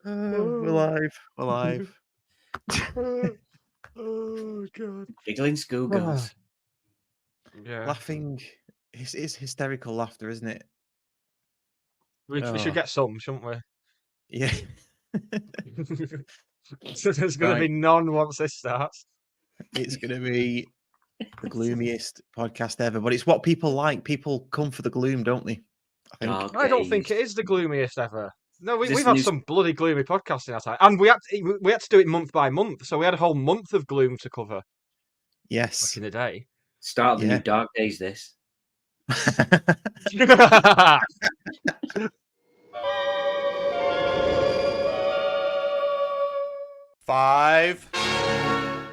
We're live. We're live. Oh god! Giggling schoolgirls. Yeah, Laughing. It's hysterical laughter, isn't it? we should get some, shouldn't we? Yeah. So there's going to be none once this starts. It's going to be the gloomiest podcast ever, but it's what people like. People come for the gloom, don't they? I think. Dark I don't days. think it is the gloomiest ever. No, we've This had news- some bloody gloomy podcasts in our time, and we had to do it month by month. So we had a whole month of gloom to cover Yes. back in the day. Start of the Yeah. new dark days. This. 5,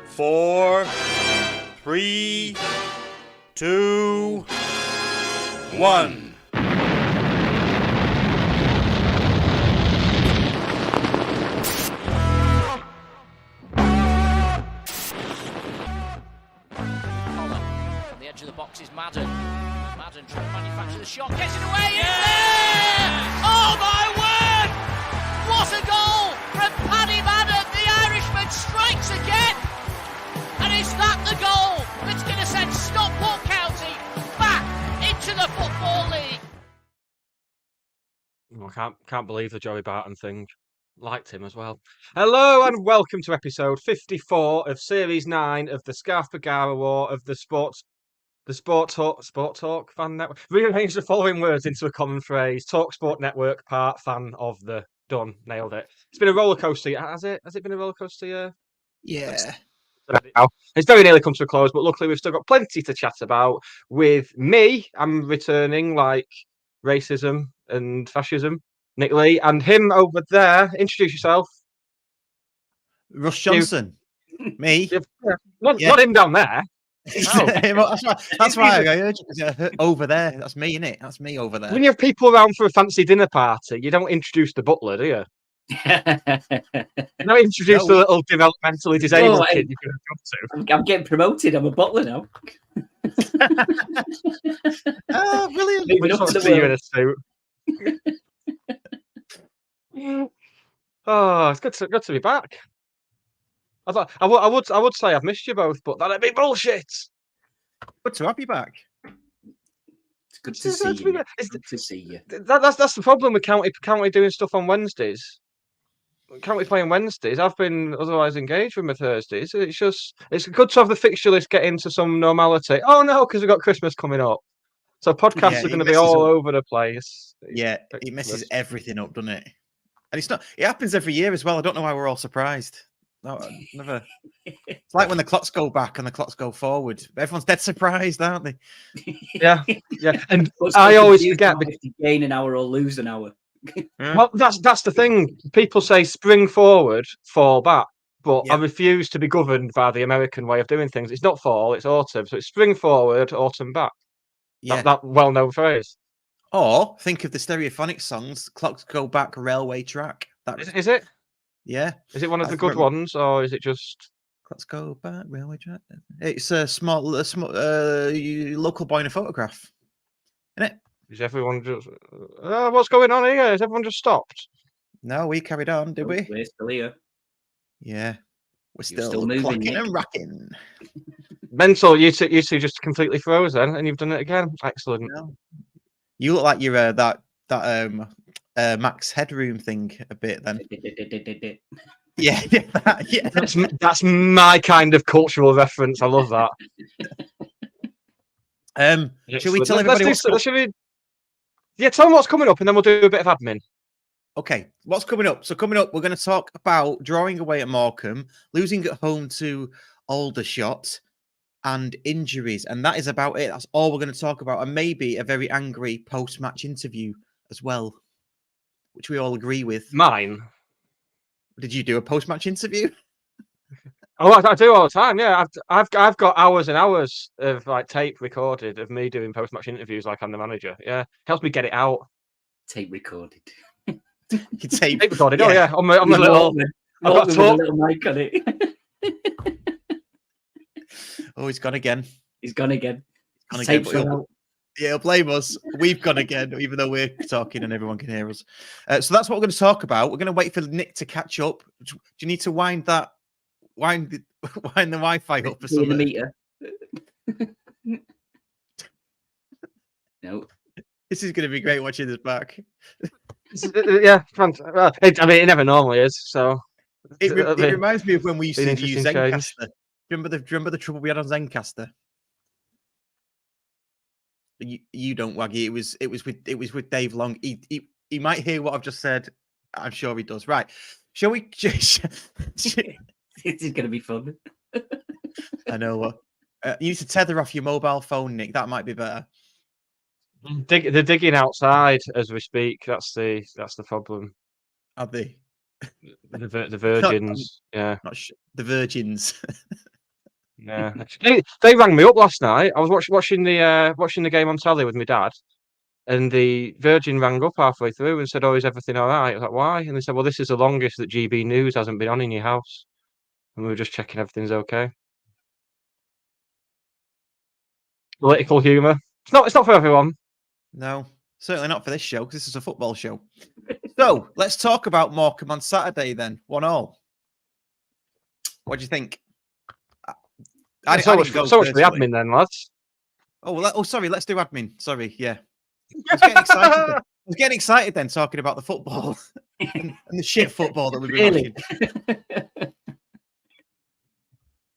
4, 3, 2, 1. From the edge of the box is Madden. Madden trying to manufacture the shot, gets it away, it's there! Oh my word! What a goal from Paddy Madden! The Irishman strikes again! And is that the goal that's going to send Stockport County back into the Football League? I can't believe the Joey Barton thing. Liked him as well. Hello and welcome to episode 54 of Series 9 of the Scarf Pagara War of the Sport Talk Fan Network. Rearrange the following words into a common phrase. Talk Sport Network part fan of the done. Nailed it. It's been a roller coaster. Has it been a roller coaster? Yeah. It's very nearly come to a close, but luckily we've still got plenty to chat about. With me, I'm returning like racism and fascism. Nick Lee, and him over there. Introduce yourself. Russ Johnson. Me. Not him down there. That's why I heard you. Over there. That's me, innit? That's me over there. When you have people around for a fancy dinner party, you don't introduce the butler, do you? You don't introduce the little developmentally disabled kid you're going to I'm getting promoted. I'm a butler now. Oh, brilliant. Moving up to see you in the a suit. Oh, it's good to be back. I would say I've missed you both, but that'd be bullshit. Good to have you back. It's good to see you. It's good to see you. That's the problem with county doing stuff on Wednesdays. County playing Wednesdays. I've been otherwise engaged with my Thursdays. It's good to have the fixture list get into some normality. Oh no, because we've got Christmas coming up. So podcasts are going to be all over the place. Yeah, it messes everything up, doesn't it? And it's not. It happens every year as well. I don't know why we're all surprised. No, never. It's like when the clocks go back and the clocks go forward. Everyone's dead surprised, aren't they? Yeah. And I always forget. If you gain an hour or lose an hour. Well, that's the thing. People say spring forward, fall back. But I refuse to be governed by the American way of doing things. It's not fall, it's autumn. So it's spring forward, autumn back. Yeah. That well-known phrase. Or think of the Stereophonic songs, Clocks Go Back, Railway Track. Is it? Yeah. Is it one of the good ones, or is it just... Clocks Go Back, Railway Track? It's a small local boy in a photograph. Isn't it? Is everyone just... what's going on here? Has everyone just stopped? No, we carried on, did we? We're still here. Yeah. We're You're still moving, clocking Nick. and rocking. Mental, you two just completely froze then, and you've done it again. Excellent. No. You look like you're that Max Headroom thing a bit then. Yeah. That's my kind of cultural reference. I love that. Should we tell everybody tell them what's coming up, and then we'll do a bit of admin. Okay, what's coming up? So coming up, we're going to talk about drawing away at Morecambe, losing at home to Aldershot, and injuries. And that is about it. That's all we're going to talk about. And maybe a very angry post-match interview as well, which we all agree with. Mine? Did you do a post-match interview? Oh, I do all the time. Yeah, I've got hours and hours of like tape recorded of me doing post-match interviews, like I'm the manager. Yeah, helps me get it out. Tape recorded. Tape recorded. Yeah. Oh yeah, on my little. I've got a little mic on it. Oh, he's gone again. He's gone again. Gone Tape again. fell out. Yeah, he'll blame us. We've gone again, even though we're talking and everyone can hear us. So that's what we're going to talk about. We're going to wait for Nick to catch up. Do you need to wind the Wi-Fi up for In the something? meter. No. This is going to be great watching this back. Yeah, well, it never normally is. So It it'll be reminds me of when we used an to use interesting change. Zencaster. Remember the trouble we had on Zencaster? You don't, Waggy. It was with Dave Long. He might hear what I've just said. I'm sure he does. Right. Shall we? This is going to be fun. I know. You need to tether off your mobile phone, Nick. That might be better. They're digging outside as we speak. That's the problem. Are they? The Virgins. Yeah. The Virgins. Yeah. They rang me up last night. I was watching the game on telly with my dad, and the Virgin rang up halfway through and said, "Oh, is everything all right?" I was like, "Why?" And they said, "Well, this is the longest that GB News hasn't been on in your house, and we were just checking everything's okay." Political humour. It's not for everyone. No, certainly not for this show, because this is a football show. So let's talk about Morecambe on Saturday then. 1-1. What do you think? So much for the admin then, lads. Sorry. Let's do admin. Sorry, yeah. I was getting excited then talking about the football and the shit football that we've been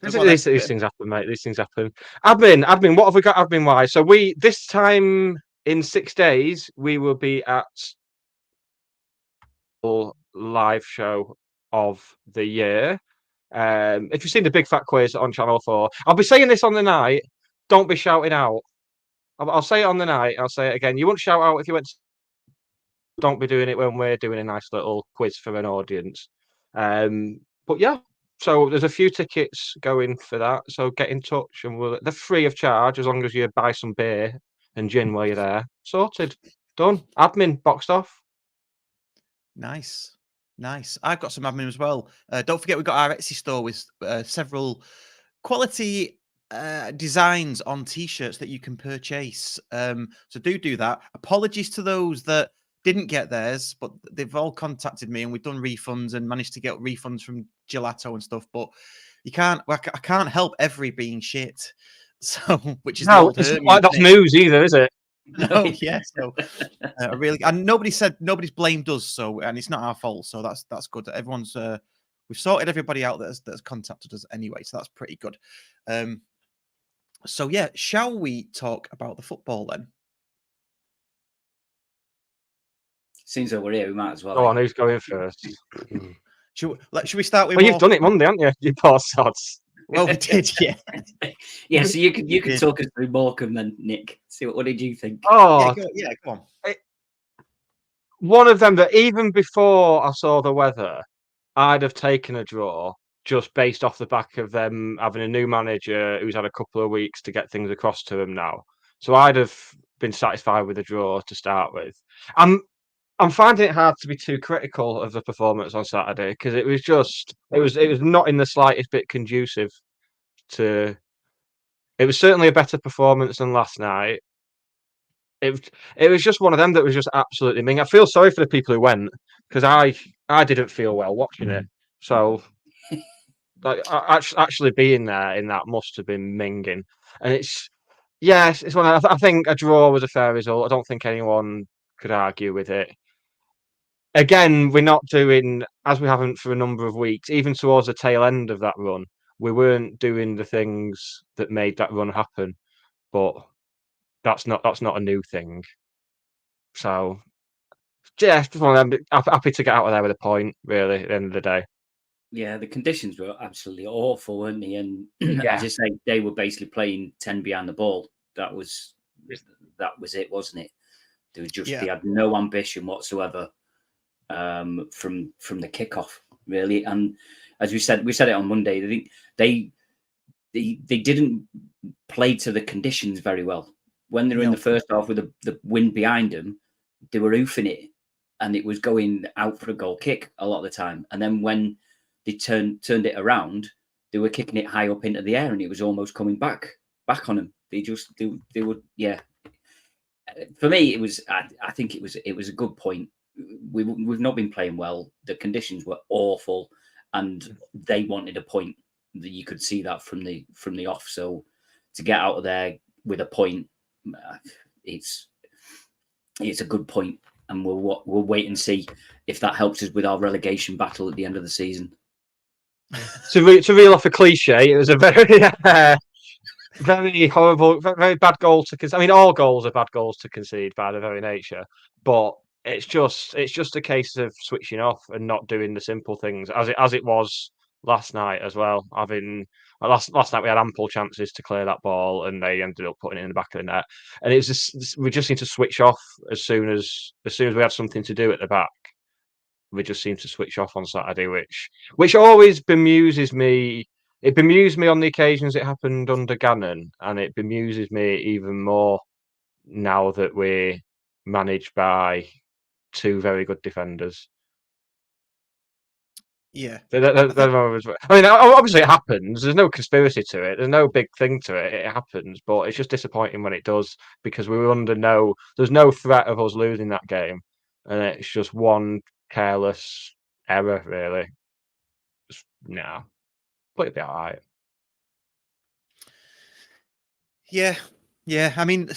watching. These things happen, mate. These things happen. Admin. What have we got admin-wise? So this time in 6 days we will be at live show of the year. If you've seen the Big Fat Quiz on Channel 4, I'll be saying this on the night. Don't be shouting out. I'll say it on the night. I'll say it again. You wouldn't shout out if you went. Don't be doing it when we're doing a nice little quiz for an audience. But yeah, so there's a few tickets going for that. So get in touch, and they're free of charge as long as you buy some beer and gin while you're there. Sorted, done. Admin boxed off. Nice. I've got some admin as well. Don't forget, we've got our Etsy store with several quality designs on T-shirts that you can purchase. So do that. Apologies to those that didn't get theirs, but they've all contacted me, and we've done refunds and managed to get refunds from Gelato and stuff. But I can't help every being shit. So, which is it's not that's news either, is it? No, yeah. So and nobody's blamed us, so, and it's not our fault. So that's good. Everyone's we've sorted everybody out that's contacted us anyway, so that's pretty good. So yeah, shall we talk about the football then? Seems like we're here, we might as well. Go on, who's going first? Should we start with? Well, you've done it Monday, haven't you? You poor sods. Well, we did, yeah. Yeah, so you can talk us through Morecambe then, Nick. See what did you think? Oh, yeah, go on. One of them that even before I saw the weather, I'd have taken a draw just based off the back of them having a new manager who's had a couple of weeks to get things across to him now. So I'd have been satisfied with a draw to start with. I'm finding it hard to be too critical of the performance on Saturday because it was not in the slightest bit conducive to. It was certainly a better performance than last night. It was just one of them that was just absolutely minging. I feel sorry for the people who went because I didn't feel well watching it. So like actually being there in that must have been minging. And it's one. I think a draw was a fair result. I don't think anyone could argue with it. Again, we're not doing, as we haven't for a number of weeks, even towards the tail end of that run, we weren't doing the things that made that run happen. But that's not a new thing. So, yeah, just one of them, happy to get out of there with a point, really, at the end of the day. Yeah, the conditions were absolutely awful, weren't they? And as you say, they were basically playing 10 behind the ball. That was it, wasn't it? They had no ambition whatsoever. From the kickoff, really, and as we said it on Monday. They didn't play to the conditions very well. When they were in the first half with the wind behind them, they were oofing it, and it was going out for a goal kick a lot of the time. And then when they turned it around, they were kicking it high up into the air, and it was almost coming back on them. They were for me, it was. I think it was a good point. We've not been playing well. The conditions were awful, and they wanted a point. That you could see that from the off. So to get out of there with a point, it's a good point, and we'll wait and see if that helps us with our relegation battle at the end of the season. To reel off a cliche, it was a very very horrible, very bad goal to concede. I mean, all goals are bad goals to concede by their very nature, but it's just a case of switching off and not doing the simple things as it was last night as well. Last night we had ample chances to clear that ball, and they ended up putting it in the back of the net. And it's just we just need to switch off as soon as we have something to do at the back. We just seem to switch off on Saturday, which always bemuses me. It bemused me on the occasions it happened under Gannon, and it bemuses me even more now that we're managed by two very good defenders. Yeah. I mean, obviously it happens. There's no conspiracy to it. There's no big thing to it. It happens, but it's just disappointing when it does because we were there's no threat of us losing that game, and it's just one careless error, really. No. But it'll be all right. Yeah. I mean,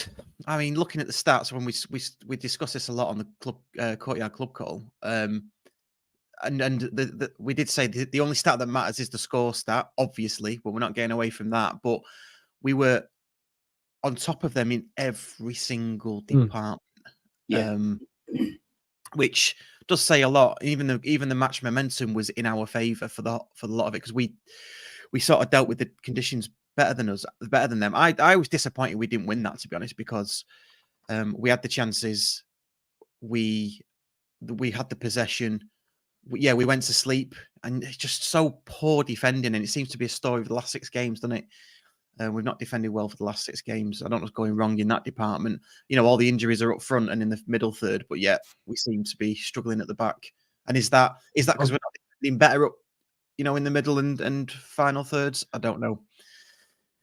looking at the stats when we discussed this a lot on the club courtyard club call, and we did say the only stat that matters is the score stat, obviously, but we're not getting away from that. But we were on top of them in every single department, which does say a lot. Even the match momentum was in our favour for the lot of it because we sort of dealt with the conditions better than them. I was disappointed we didn't win that, to be honest, because we had the chances, we had the possession. We went to sleep, and it's just so poor defending, and it seems to be a story of the last 6 games, doesn't it? We've not defended well for the last 6 games. I don't know what's going wrong in that department. All the injuries are up front and in the middle third, but yet we seem to be struggling at the back. And is that because we're not defending better up, in the middle and final thirds? I don't know.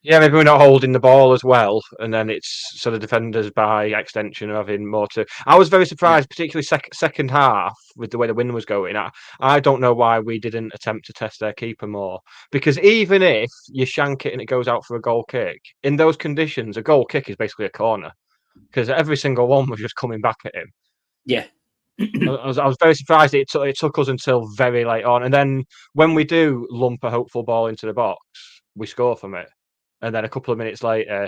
Yeah, maybe we're not holding the ball as well, and then it's so the defenders by extension are having more to. I was very surprised, particularly second half, with the way the wind was going. I don't know why we didn't attempt to test their keeper more, because even if you shank it and it goes out for a goal kick, in those conditions, a goal kick is basically a corner, because every single one was just coming back at him. Yeah. I was very surprised it took us until very late on, and then when we do lump a hopeful ball into the box, we score from it. And then a couple of minutes later,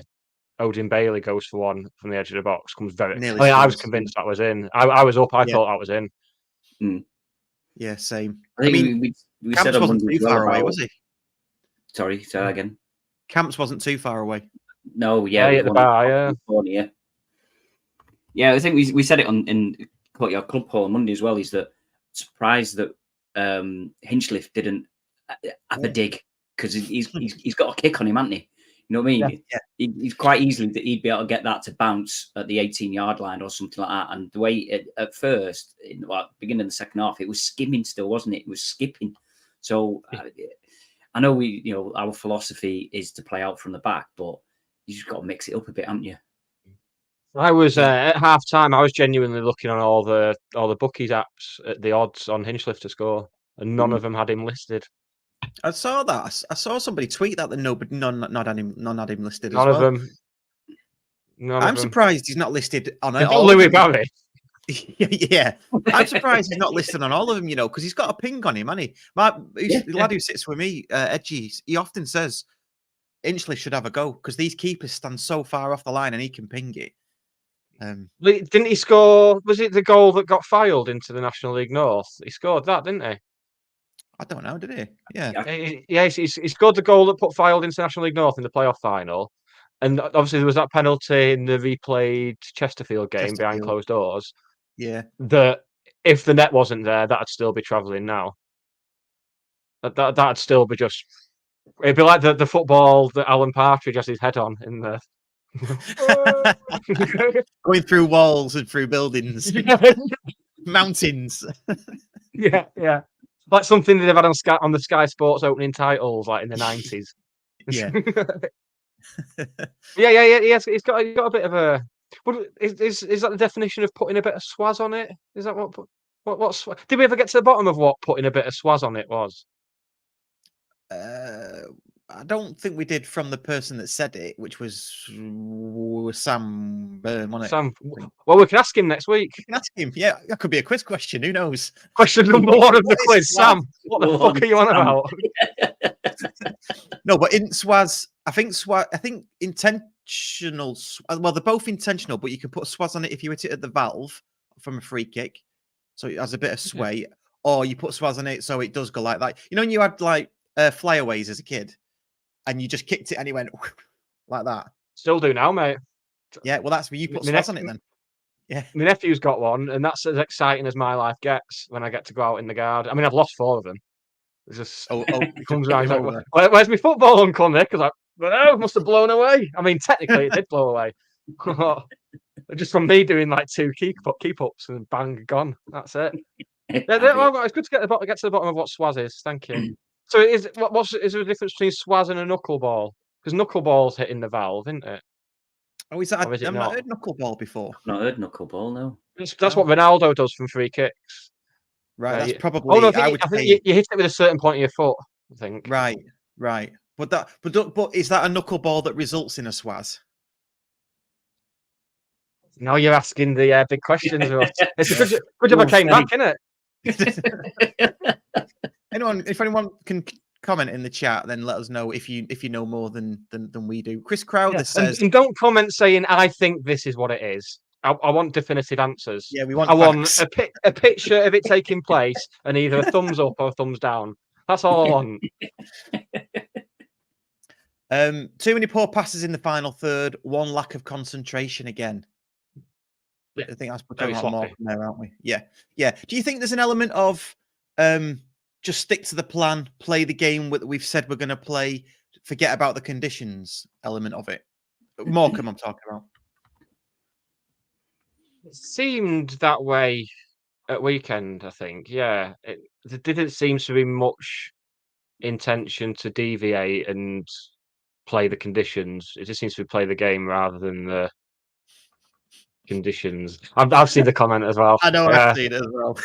Odin Bailey goes for one from the edge of the box. I was convinced that was in. I was up. I thought that was in. Mm. Yeah, same. I mean, we said on wasn't too far away, was he? Sorry, say that again. Camps wasn't too far away. No, yeah, at the bar, yeah. Yeah, I think we said it in Courtyard Club Hall on Monday as well. Is that surprised that Hinchcliffe didn't have a dig because he's got a kick on him, hasn't he? You know what I mean? Yeah. He's quite easily that he'd be able to get that to bounce at the 18-yard line or something like that. And the way at first, beginning of the second half, it was skimming still, wasn't it? It was skipping. So I know our philosophy is to play out from the back, but you just got to mix it up a bit, haven't you? I was at half time. I was genuinely looking on all the bookies apps at the odds on Hinchcliffe to score, and none of them had him listed. I saw that. I saw somebody tweet that none had him listed. None as well. of them. I'm surprised he's not listed on it. Louis Barry. Yeah, I'm surprised he's not listed on all of them. Because he's got a ping on him, hasn't he? The lad who sits with me, Edgy, he often says Hinchley should have a go because these keepers stand so far off the line and he can ping it. Didn't he score? Was it the goal that got filed into the National League North? He scored that, didn't he? I don't know, did he? Yeah. Yeah, he scored the goal that put Fylde into National League North in the playoff final. And obviously there was that penalty in the replayed Chesterfield game behind closed doors. Yeah. That if the net wasn't there, that'd still be travelling now. That'd still be just... It'd be like the football that Alan Partridge has his head on in the... Going through walls and through buildings. Mountains. Yeah. Like something they've had on the Sky Sports opening titles, like in the 90s. Yeah. Yeah. He's got a bit of a Is that the definition of putting a bit of swaz on it? Is that what did we ever get to the bottom of what putting a bit of swaz on it was? I don't think we did from the person that said it, which was Sam Byrne, wasn't it? Sam. Well, we can ask him next week. You can ask him. Yeah, that could be a quiz question. Who knows? Question number one of the What quiz, is Sam. What the fuck are you on about? No, but in swaz, I think intentional. Well, they're both intentional, but you can put swaz on it if you hit it at the valve from a free kick, so it has a bit of sway. Or you put swaz on it so it does go like that. You know, when you had like flyaways as a kid, and you just kicked it and it went like that. Still do now, mate. Yeah, well, that's where you put swaz on it then. Yeah, my nephew's got one, and that's as exciting as my life gets when I get to go out in the garden. I mean, I've lost 4 of them. It's just he comes around, he's like, "Where's my football, Uncle Nick?" I was like, "No, must have blown away." I mean, technically, it did blow away. Just from me doing like 2 keep ups and bang, gone. That's it. Well, it's good to get to the bottom of what swaz is. Thank you. So is there a difference between swaz and a knuckleball? Because knuckleball's hitting the valve, isn't it? Oh, is that? I've not heard knuckleball before. I've not heard knuckleball, no. That's what Ronaldo does from free kicks. Right, that's probably. Oh no, I think you hit it with a certain point of your foot. I think. Right. But is that a knuckleball that results in a swaz? Now you're asking the big questions. It's a good job I came back, isn't it? If anyone can comment in the chat, then let us know if you know more than we do. Chris Crowder says, and don't comment saying I think this is what it is. I want definitive answers. Yeah, we want. I want a picture of it taking place and either a thumbs up or a thumbs down. That's all I want. Too many poor passes in the final third. One lack of concentration again. Yeah. I think that's putting a lot more there, aren't we? Yeah. Do you think there's an element of just stick to the plan, play the game that we've said we're going to play, forget about the conditions element of it? Morecambe, I'm talking about. It seemed that way at weekend, I think. Yeah, there didn't seem to be much intention to deviate and play the conditions. It just seems to be play the game rather than the conditions. I've seen the comment as well. I know, I've seen it as well.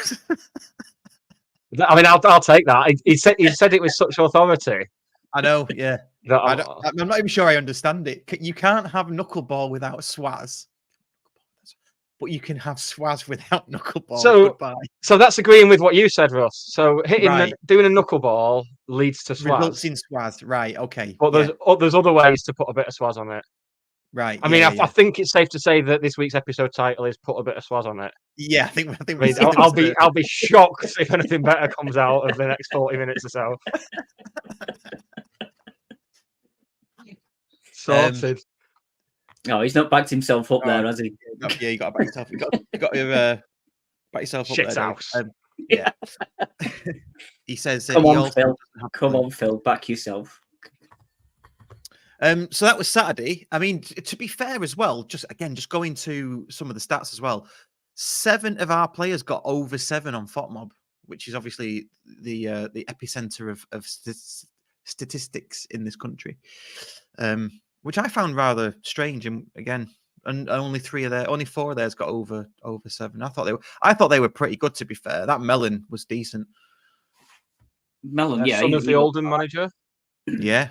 I mean, I'll take that. He said it with such authority. I know, yeah. I'm not even sure I understand it. You can't have knuckleball without swaz, but you can have swaz without knuckleball. So that's agreeing with what you said, Russ. So doing a knuckleball leads to swaz. Results in swaz, right? Okay. But there's other ways to put a bit of swaz on it. Right. I mean, I think it's safe to say that this week's episode title is "Put a Bit of Swaz on It." Yeah, I think I'll be shocked if anything better comes out of the next 40 minutes or so. Sorted. No, he's not backed himself up there, has he? Yeah, you got to back yourself. You got to back yourself up. Shit's house. Yeah. He says, "Come on, Phil. Come on, Phil. Back yourself." So that was Saturday. I mean, to be fair as well, just going to some of the stats as well. 7 of our players got over 7 on FOTMob, which is obviously the epicenter of statistics in this country, which I found rather strange. And again, and only 4 of theirs got over 7. I thought they were pretty good. To be fair, that Mellon was decent. Mellon, yeah, son of the Oldham manager. Yeah.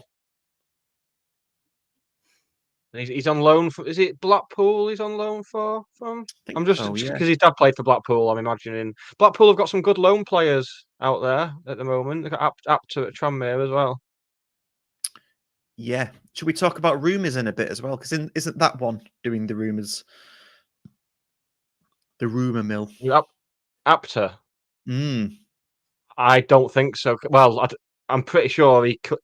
He's on loan for. Is it Blackpool? He's on loan from. I'm just because his dad played for Blackpool. I'm imagining Blackpool have got some good loan players out there at the moment. They've got Apter at Tranmere as well. Yeah. Should we talk about rumours in a bit as well? Because isn't that one doing the rumours? The rumour mill. Apter. I don't think so. Well, I'm pretty sure he could.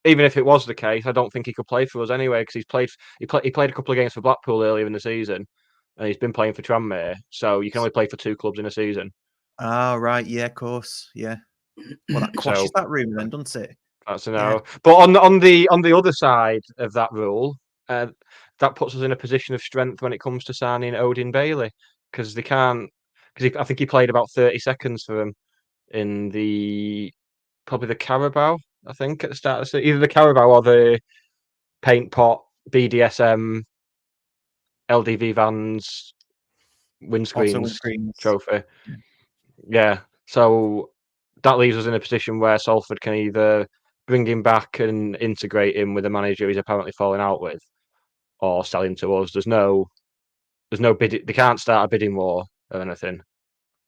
Even if it was the case, I don't think he could play for us anyway because he played a couple of games for Blackpool earlier in the season, and he's been playing for Tranmere. So you can only play for 2 clubs in a season. Oh right, yeah, of course, yeah. Well, that quashes that rumour then, doesn't it? That's a no. Yeah. But on the other side of that rule, that puts us in a position of strength when it comes to signing Odin Bailey because they can't. Because I think he played about 30 seconds for them in probably the Carabao. I think at the start of the season, either the Carabao or the Paint Pot BDSM LDV Vans windscreens trophy. Yeah, so that leaves us in a position where Salford can either bring him back and integrate him with a manager he's apparently falling out with, or sell him to us. There's no bid. They can't start a bidding war or anything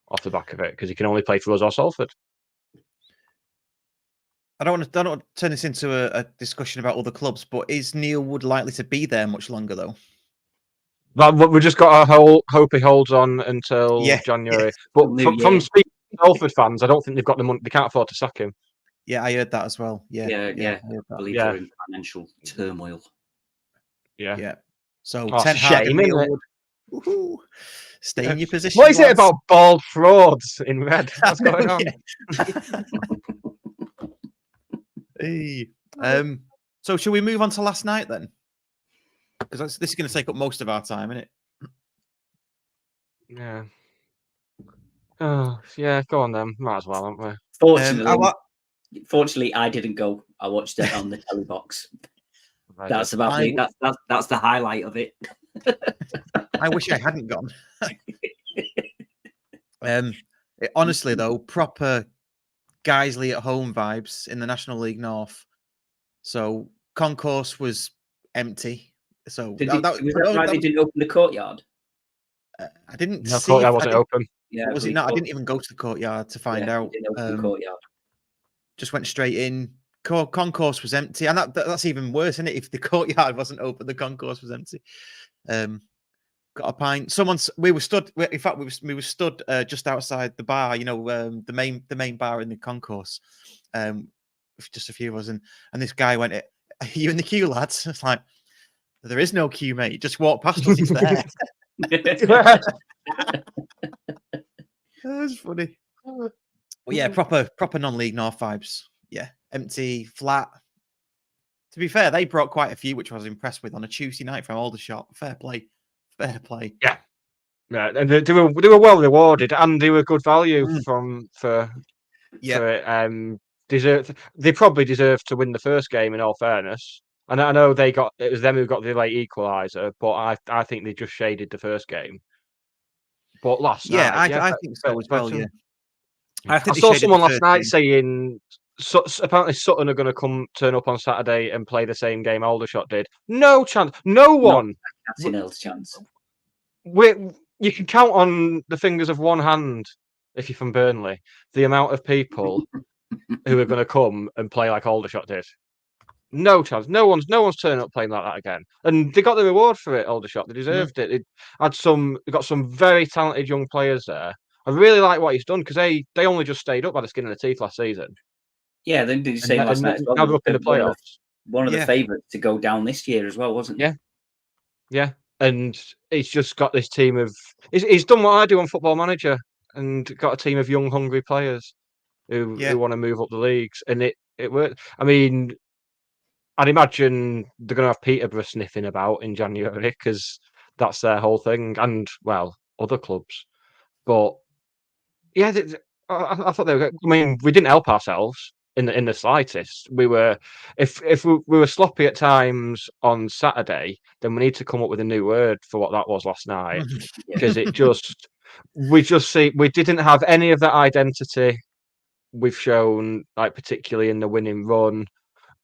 off the back of it because he can only play for us or Salford. I don't want to turn this into a discussion about other clubs, but is Neil Wood likely to be there much longer though? But we've just got a hope he holds on until January. But from speaking to Salford fans, I don't think they've got the money. They can't afford to sack him. Yeah, I heard that as well. I believe they're in financial turmoil. Yeah. So Ten Hag and Neil Wood. Stay in your position. What is it about bald frauds in red? What's going on? Hey. So should we move on to last night then? Because this is going to take up most of our time, isn't it? Yeah. Oh, yeah. Go on then. Might as well, aren't we? Fortunately, I didn't go. I watched it on the telly box. That's about me. That's the highlight of it. I wish I hadn't gone. Honestly, though, proper Guiseley at home vibes in the National League North. So concourse was empty. So was that right? They didn't open the courtyard. I didn't. No, courtyard wasn't open. Yeah, was it not? I didn't even go to the courtyard to find out. Didn't open the courtyard. Just went straight in. Concourse was empty, and that's even worse, isn't it? If the courtyard wasn't open, the concourse was empty. Got a pint. We were stood. In fact, we were stood just outside the bar. You know, the main bar in the concourse. Just a few of us, and this guy went, "Are you in the queue, lads?" It's like, there is no queue, mate. Just walk past us. It's there. That's funny. Well, yeah, proper non-league North vibes. Yeah, empty, flat. To be fair, they brought quite a few, which I was impressed with on a Tuesday night from Aldershot. Fair play. Yeah, and they were well rewarded, and they were good value for They probably deserved to win the first game. In all fairness, and I know it was them who got the late equaliser, but I think they just shaded the first game. But last night, I think so as well. Yeah, I saw someone last night saying apparently Sutton are going to turn up on Saturday and play the same game Aldershot did. No chance. No one. Nil's chance. You can count on the fingers of one hand if you're from Burnley the amount of people who are going to come and play like Aldershot did. No chance. No one's turning up playing like that again. And they got the reward for it, Aldershot. They deserved it. They got some very talented young players there. I really like what he's done because they only just stayed up by the skin of their teeth last season. Yeah, they did say last night. Now they're up in the playoffs. One of the favourites to go down this year as well, wasn't he? Yeah. And he's just got this team of. He's done what I do on Football Manager and got a team of young, hungry players who want to move up the leagues. And it worked. I mean, I'd imagine they're going to have Peterborough sniffing about in January because that's their whole thing. And, well, other clubs. But, yeah, I thought they were good. I mean, we didn't help ourselves in the slightest. We were, if we were sloppy at times on Saturday, then we need to come up with a new word for what that was last night because we didn't have any of that identity we've shown, like particularly in the winning run.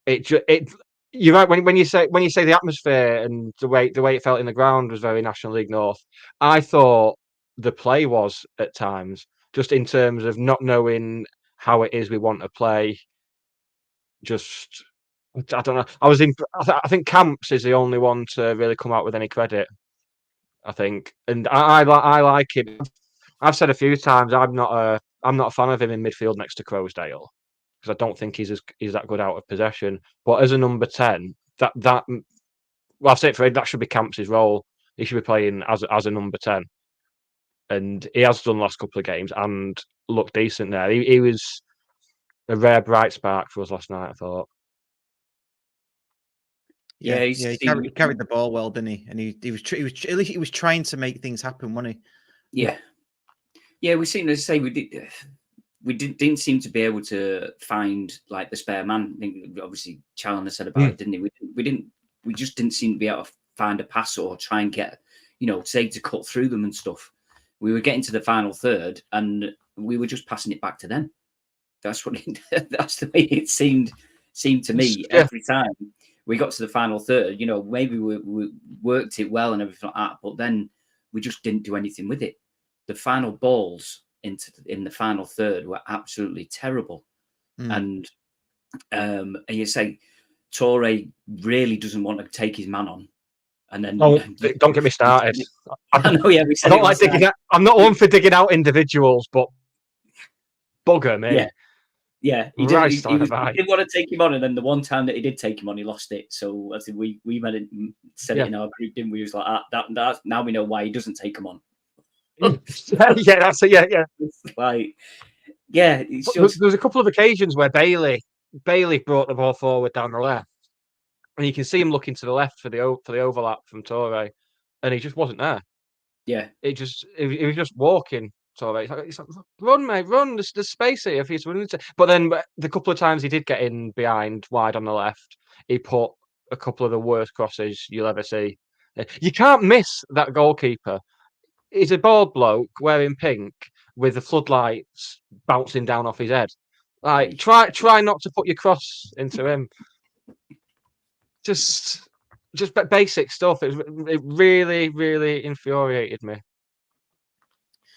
You're right when you say the atmosphere and the way it felt in the ground was very National League North. I thought the play was at times just in terms of not knowing how it is we want to play. Just I don't know. I think Camps is the only one to really come out with any credit. I think, and I like him. I've said a few times I'm not a fan of him in midfield next to Crowsdale because I don't think he's that good out of possession. But as a number 10, well, I'll say it for him, that should be Camps' role. He should be playing as a number 10, and he has done the last couple of games and looked decent there. He was a rare bright spark for us last night, I thought. Yeah, he carried the ball well, didn't he? And he was trying to make things happen, wasn't he? Yeah. We seem to say we didn't seem to be able to find like the spare man. I think obviously Challoner said about it, didn't he? We just didn't seem to be able to find a pass or try and get say to cut through them and stuff. We were getting to the final third, and we were just passing it back to them. That's that's the way it seemed to me every time we got to the final third. Maybe we worked it well and everything like that, but then we just didn't do anything with it. The final balls in the final third were absolutely terrible. And you say Torre really doesn't want to take his man on. And then don't get me started. I know, yeah, I don't like digging out. I'm not one for digging out individuals, but bugger me. Yeah. He didn't want to take him on, and then the one time that he did take him on, he lost it. So I think we said it in our group, didn't we? It was like that. Now we know why he doesn't take him on. Yeah, that's it. Yeah. It's like, yeah. There's a couple of occasions where Bailey brought the ball forward down the left, and you can see him looking to the left for the overlap from Torre, and he just wasn't there. Yeah, he was just walking. Torre, it's like, run, mate, run. There's space here for you to run into. But then the couple of times he did get in behind wide on the left, he put a couple of the worst crosses you'll ever see. You can't miss that goalkeeper. He's a bald bloke wearing pink with the floodlights bouncing down off his head. Like, try not to put your cross into him. Just basic stuff. It really, really infuriated me.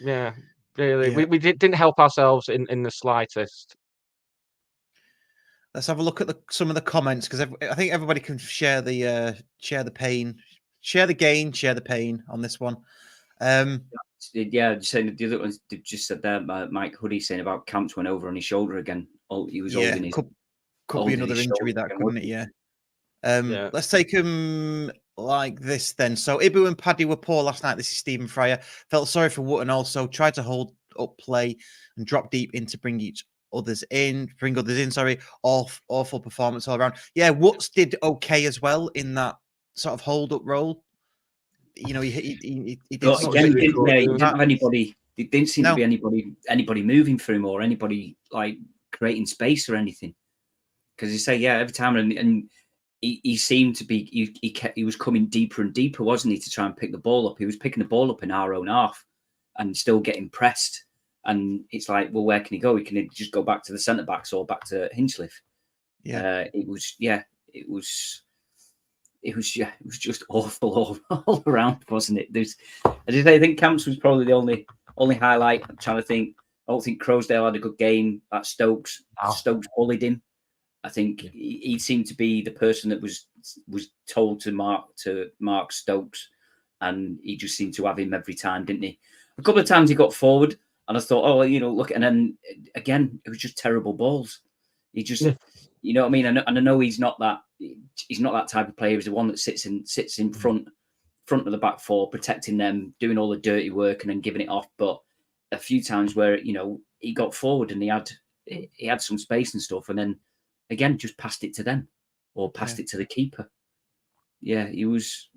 Yeah, really. Yeah. We didn't help ourselves in the slightest. Let's have a look at some of the comments, because I think everybody can share the pain, share the gain, share the pain on this one. Yeah, saying the other ones just said there. Mike Hoodie saying about Camps went over on his shoulder again. He was holding his. Could be another injury that, couldn't it? Yeah. Let's take him like this then. So Ibu and Paddy were poor last night. This is Stephen Fryer. Felt sorry for Wootton also. Tried to hold up play and drop deep in to bring others in. Sorry. Awful performance all around. Yeah, Woots did okay as well in that sort of hold up role. He did. Again, he didn't have anybody. It didn't seem to be anybody moving for him or anybody like creating space or anything. Because you say, every time and he seemed to be he was coming deeper and deeper, wasn't he, to try and pick the ball up. He was picking the ball up in our own half and still getting pressed. And it's like, well, where can he go? He can just go back to the centre backs or back to Hinchliffe. Yeah, it was just awful all around, wasn't it? I think Camps was probably the only highlight. I'm trying to think. I don't think Crowsdale had a good game at Stokes. Stokes bullied him. I think he seemed to be the person that was told to mark Stokes, and he just seemed to have him every time, didn't he? A couple of times he got forward, and I thought, look, and then again it was just terrible balls. He just, you know what I mean? And I know he's not that type of player. He's the one that sits in front of the back four, protecting them, doing all the dirty work, and then giving it off. But a few times where he got forward and he had some space and stuff, and then again just passed it to them or passed it to the keeper. Yeah, it was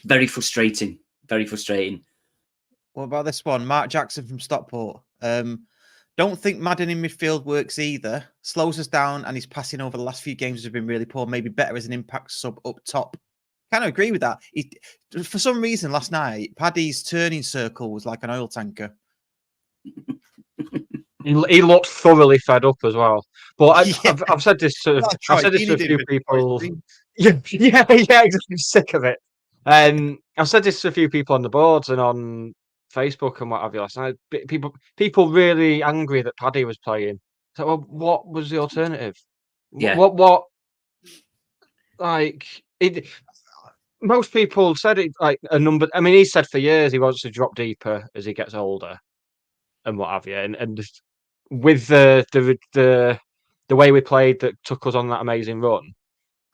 very frustrating. Very frustrating. What about this one? Mark Jackson from Stockport. Don't think Madden in midfield works either. Slows us down, and his passing over the last few games has been really poor. Maybe better as an impact sub up top. Kind of agree with that. For some reason, last night, Paddy's turning circle was like an oil tanker. He looked thoroughly fed up as well. But I've said this to a few people. Yeah, exactly. Sick of it. I've said this to a few people on the boards and on Facebook and what have you last night. People really angry that Paddy was playing. So, well, what was the alternative? Yeah. What? Like it. Most people said it like a number. I mean, he said for years he wants to drop deeper as he gets older, and what have you. And just, with the way we played that took us on that amazing run,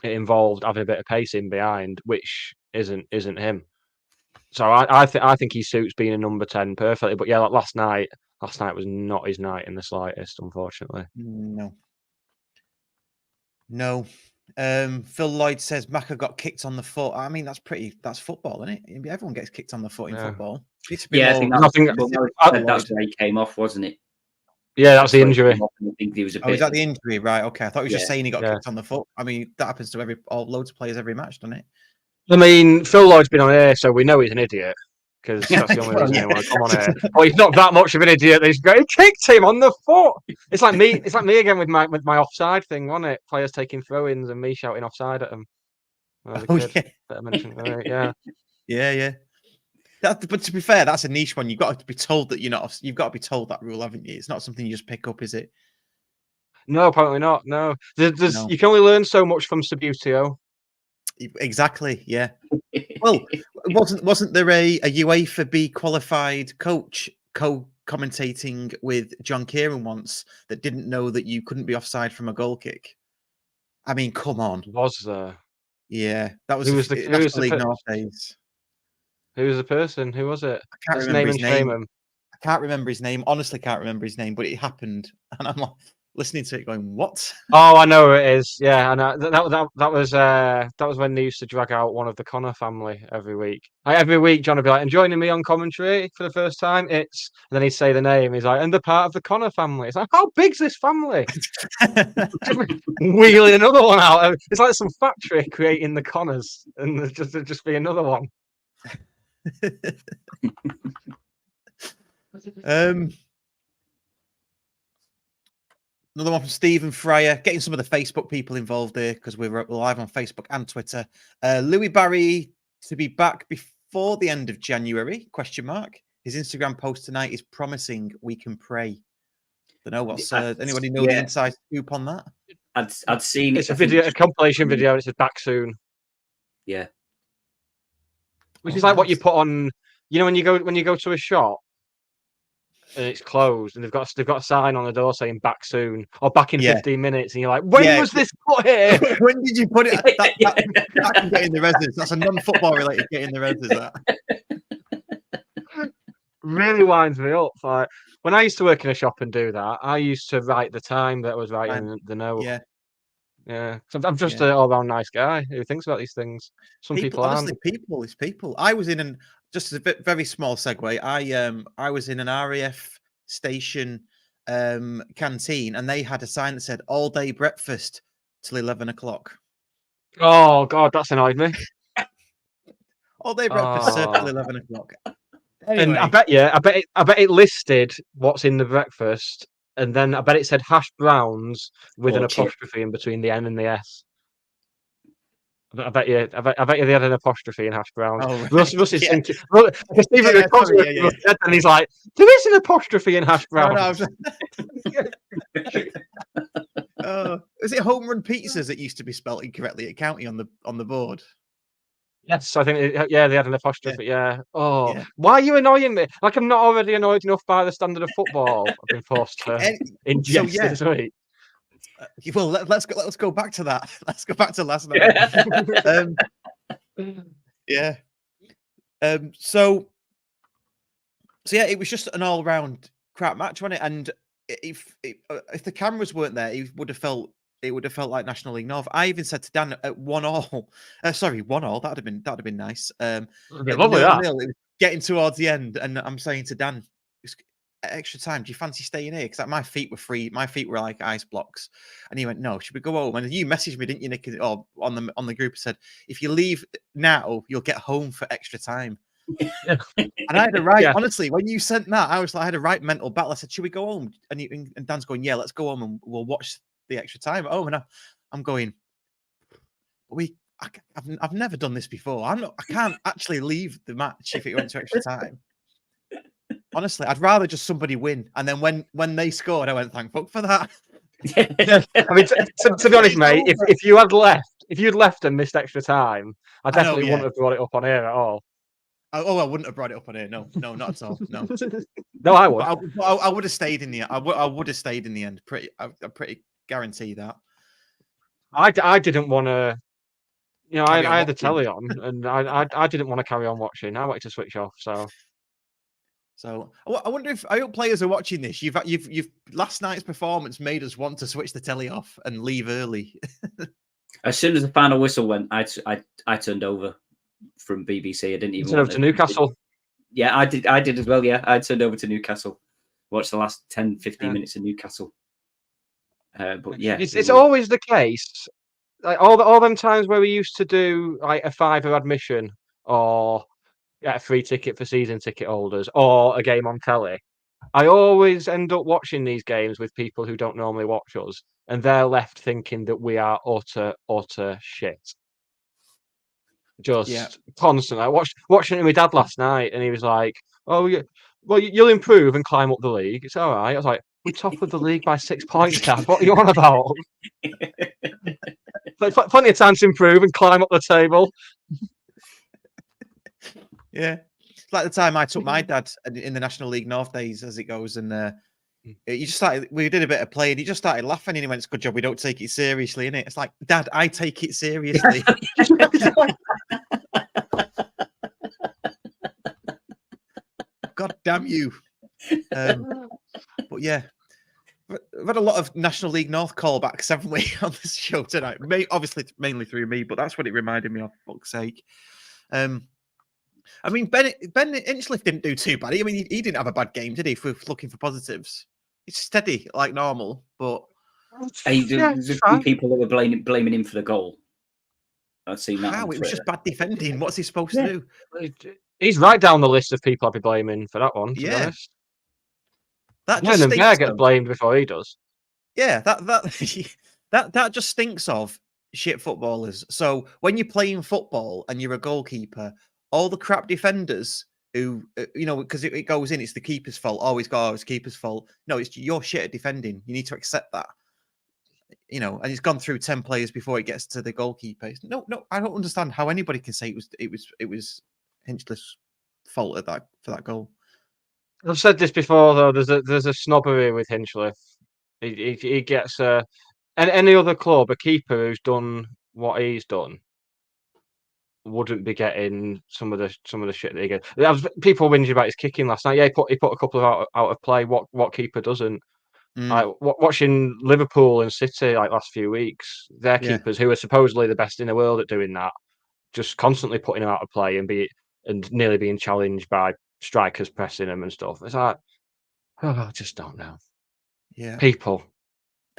it involved having a bit of pace in behind, which isn't him. So I think he suits being a number 10 perfectly. But yeah, like last night was not his night in the slightest, unfortunately. No. Phil Lloyd says Maka got kicked on the foot. I mean, that's football, isn't it? Everyone gets kicked on the foot in football. I think that's where he came off, wasn't it? Yeah, that's the injury. I think he was is that the injury? Right, okay. I thought he was just saying he got kicked on the foot. I mean, that happens to loads of players every match, doesn't it? I mean, Phil Lloyd's been on air, so we know he's an idiot. Because that's the only reason anyone would come on air. Well, he's not that much of an idiot. He kicked him on the foot. It's like me. It's like me again with my offside thing, wasn't it? Players taking throw-ins and me shouting offside at them. Yeah. Yeah. But to be fair, that's a niche one. You've got to be told that you're not. You've got to be told that rule, haven't you? It's not something you just pick up, is it? No, apparently not. No, No. You can only learn so much from Subbuteo. Exactly. Yeah. Well, wasn't there a UEFA B qualified coach co-commentating with John Kieran once that didn't know that you couldn't be offside from a goal kick? I mean, come on. Was there? Yeah, that was the League North days. Who was the person? Who was it? I can't Let's remember name his and shame name. him. I can't remember his name. Honestly, can't remember his name, but it happened, and I'm like listening to it, going, "What?" Oh, I know who it is. Yeah, and that was when they used to drag out one of the Connor family every week. Every week, John would be like, "And joining me on commentary for the first time, it's," and then he'd say the name. He's like, "And they're part of the Connor family." It's like, how big's this family? Wheeling another one out. It's like some factory creating the Connors, and there'd just be another one. Another one from Stephen Fryer, getting some of the Facebook people involved here because we're live on Facebook and Twitter. Louis Barry to be back before the end of January? ? His Instagram post tonight is promising we can pray. Don't know what's anybody know the inside scoop on that? I'd seen it's a compilation video, and it says back soon. Yeah, which is like what you put on. You know, when you go to a shop and it's closed, and they've got a sign on the door saying "back soon" or "back in 15 minutes," and you're like, "When was this put here? When did you put it?" That can get in the residence. That's a non-football related get in the residence. That really winds me up. Like when I used to work in a shop and do that, I used to write the time that was writing the note. Yeah. So I'm just an all-round nice guy who thinks about these things. Some people honestly, aren't. people. I was in just a very small segue. I was in an RAF station canteen, and they had a sign that said "all day breakfast till 11 o'clock." Oh God, that's annoyed me. All day breakfast till 11 o'clock. Anyway. And I bet it listed what's in the breakfast, and then I bet it said hash browns with an apostrophe in between the N and the S. I bet you they had an apostrophe in hash browns. Oh, right. Russ is thinking, because Stephen said, and he's like, "There is an apostrophe in hash browns." Is it home run pizzas that used to be spelt incorrectly at County on the board? Yes, I think they had an apostrophe. Yeah. Oh, why are you annoying me? Like I'm not already annoyed enough by the standard of football I've been forced to ingest this week. Well, let's go back to that. Let's go back to last night. So it was just an all-round crap match, wasn't it? And if the cameras weren't there, it would have felt like National League North. I even said to Dan at 1-1. Sorry, 1-1. That'd have been nice. Lovely that. It was getting towards the end, and I'm saying to Dan, extra time, do you fancy staying here? Because my feet were free. My feet were like ice blocks. And he went, "No, should we go home?" And you messaged me, didn't you, Nick? Or on the group, said, "If you leave now, you'll get home for extra time." And I had a right. Honestly, when you sent that, I was like, I had a right mental battle. I said, "Should we go home?" And Dan's going, "Yeah, let's go home and we'll watch the extra time at home." And I'm going, I've never done this before. I can't actually leave the match if it went to extra time. Honestly, I'd rather just somebody win. And then when they scored, I went, "Thank fuck for that." I mean, to be honest, mate, if you'd left and missed extra time, I definitely wouldn't have brought it up on air at all. I wouldn't have brought it up on air. No, not at all. No, no, I would. I would have stayed in the. I would have stayed in the end. I pretty guarantee that. I didn't want to. You know, I had the telly on, and I didn't want to carry on watching. I wanted to switch off. So I wonder if I hope players are watching this. You've last night's performance made us want to switch the telly off and leave early. As soon as the final whistle went, I turned over from BBC. I didn't even turn over to Newcastle. Yeah, I did as well. Yeah, I turned over to Newcastle. Watched the last 10-15 minutes of Newcastle. But yeah, it's always the case like all them times where we used to do like a £5 admission or get a free ticket for season ticket holders or a game on telly. I always end up watching these games with people who don't normally watch us, and they're left thinking that we are utter shit. Just constant. I watching it with my dad last night, and he was like, "Oh, yeah, well, you'll improve and climb up the league. It's all right." I was like, "We're top of the league by 6 points, Dad. What are you on about?" Plenty of time to improve and climb up the table. Yeah, it's like the time I took my dad in the National League North days, as it goes, and he just started. We did a bit of play, and he just started laughing. And he went, "It's a good job we don't take it seriously, innit?" It's like, Dad, I take it seriously. God damn you! But yeah, we've had a lot of National League North callbacks, haven't we, on this show tonight? Obviously, mainly through me, but that's what it reminded me of. For fuck's sake. I mean, Ben Inchliff didn't do too bad. I mean, he didn't have a bad game, did he? If we're looking for positives, he's steady like normal. But there's a few people that were blaming him for the goal. I've seen that. How? It was just bad defending. What's he supposed to do? He's right down the list of people I'd be blaming for that one. To be honest, that just Bear gets blamed before he does. Yeah, that just stinks of shit footballers. So when you're playing football and you're a goalkeeper, all the crap defenders who, because it goes in, it's the keeper's fault. Always go, it's keeper's fault. No, it's your shit at defending. You need to accept that. And it's gone through 10 players before it gets to the goalkeeper. No, I don't understand how anybody can say it was Hinchcliffe's fault for that goal. I've said this before though. There's a snobbery with Hinchcliffe. He gets any other club, a keeper who's done what he's done wouldn't be getting some of the shit that he gets. There was people whinging about his kicking last night. Yeah, he put a couple of out of play. What keeper doesn't? Like watching Liverpool and City like last few weeks, their keepers who are supposedly the best in the world at doing that, just constantly putting them out of play and nearly being challenged by strikers pressing them and stuff. It's like, I just don't know. Yeah, people,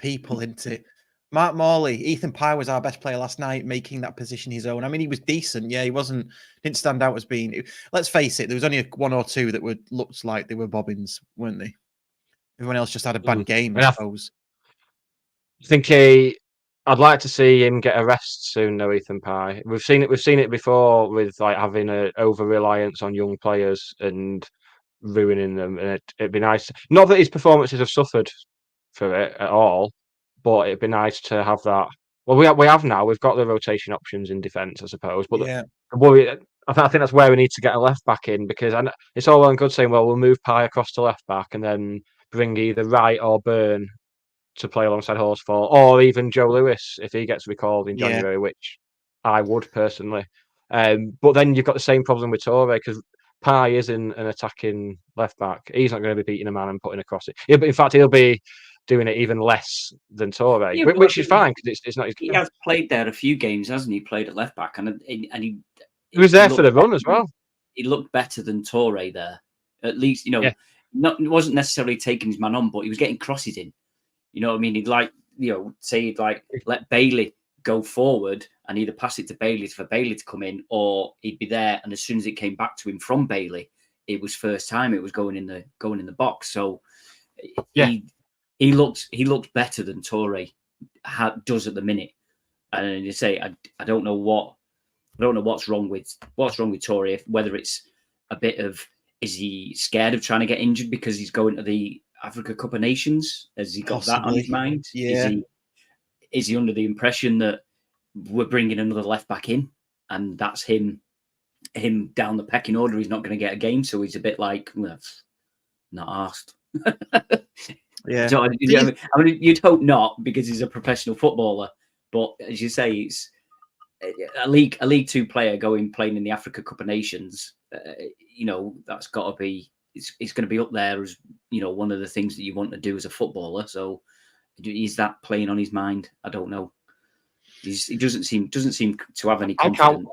into it. Mark Morley, Ethan Pye was our best player last night, making that position his own. I mean, he was decent. Yeah, he didn't stand out as being. Let's face it, there was only one or two that looked like they were bobbins, weren't they? Everyone else just had a bad game, I suppose. I think I'd like to see him get a rest soon, though. Ethan Pye. We've seen it before with like having an over reliance on young players and ruining them. And it'd be nice. Not that his performances have suffered for it at all, but it'd be nice to have that. Well, we have now. We've got the rotation options in defence, I suppose. But the worry, I think that's where we need to get a left back in, because it's all well and good saying, well, we'll move Pye across to left back and then bring either Wright or Byrne to play alongside Horsfall, or even Joe Lewis if he gets recalled in January, which I would personally. But then you've got the same problem with Torre, because Pye isn't an attacking left back. He's not going to be beating a man and putting across it. In fact, he'll be doing it even less than Torre, which is fine because it's not his game. He has played there a few games, hasn't he? Played at left back, and he was there for the run as well. He looked better than Torre there, at least. It wasn't necessarily taking his man on, but he was getting crosses in. You know what I mean? He'd let Bailey go forward and either pass it to Bailey for Bailey to come in, or he'd be there. And as soon as it came back to him from Bailey, it was first time it was going in the box. So he looks better than Torre does at the minute. And you say I don't know what's wrong with Torre. Whether it's a bit of, is he scared of trying to get injured because he's going to the Africa Cup of Nations? Has he got that on his mind? Yeah. Is he under the impression that we're bringing another left back in and that's him down the pecking order? He's not going to get a game, so he's a bit like, well, not asked. Yeah. So, I mean, you'd hope not, because he's a professional footballer. But as you say, it's a League Two player playing in the Africa Cup of Nations. That's got to be. It's going to be up there as one of the things that you want to do as a footballer. So is that playing on his mind? I don't know. He doesn't seem to have any confidence.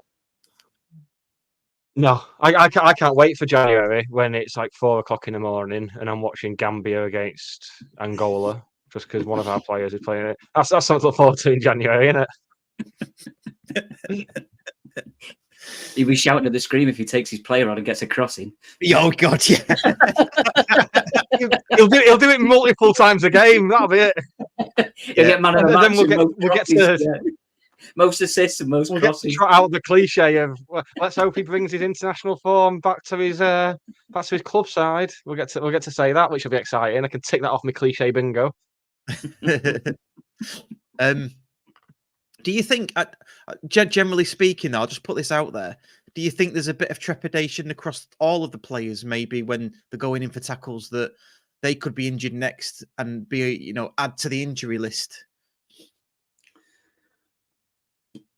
No, I can't wait for January when it's like 4:00 in the morning and I'm watching Gambia against Angola just because one of our players is playing it. That's something to look forward to in January, isn't it? He'll be shouting at the screen if he takes his player on and gets a crossing. Oh God, yeah. He'll do it multiple times a game. That'll be it. He'll get man of the And then match. we'll get to most assists and most crosses. Trot out the cliche of let's hope he brings his international form back to his club side. We'll get to say that, which will be exciting. I can tick that off my cliche bingo. Do you think, generally speaking, I'll just put this out there, do you think there's a bit of trepidation across all of the players, maybe when they're going in for tackles, that they could be injured next and be, add to the injury list?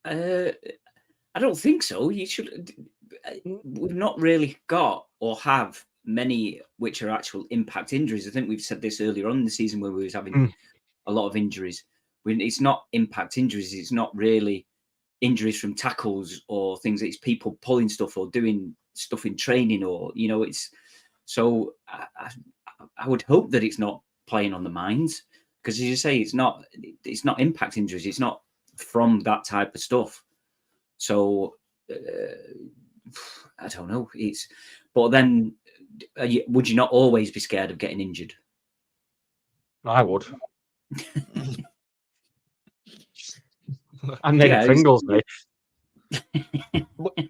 I don't think so. You should. We've not really got or have many which are actual impact injuries. I think we've said this earlier on in the season where we was having a lot of injuries. It's not impact injuries. It's not really injuries from tackles or things. It's people pulling stuff or doing stuff in training, or it's. So I would hope that it's not playing on the minds, because as you say, it's not impact injuries. It's not from that type of stuff. So I don't know. But then would you not always be scared of getting injured? I would. I'm making Pringles, mate.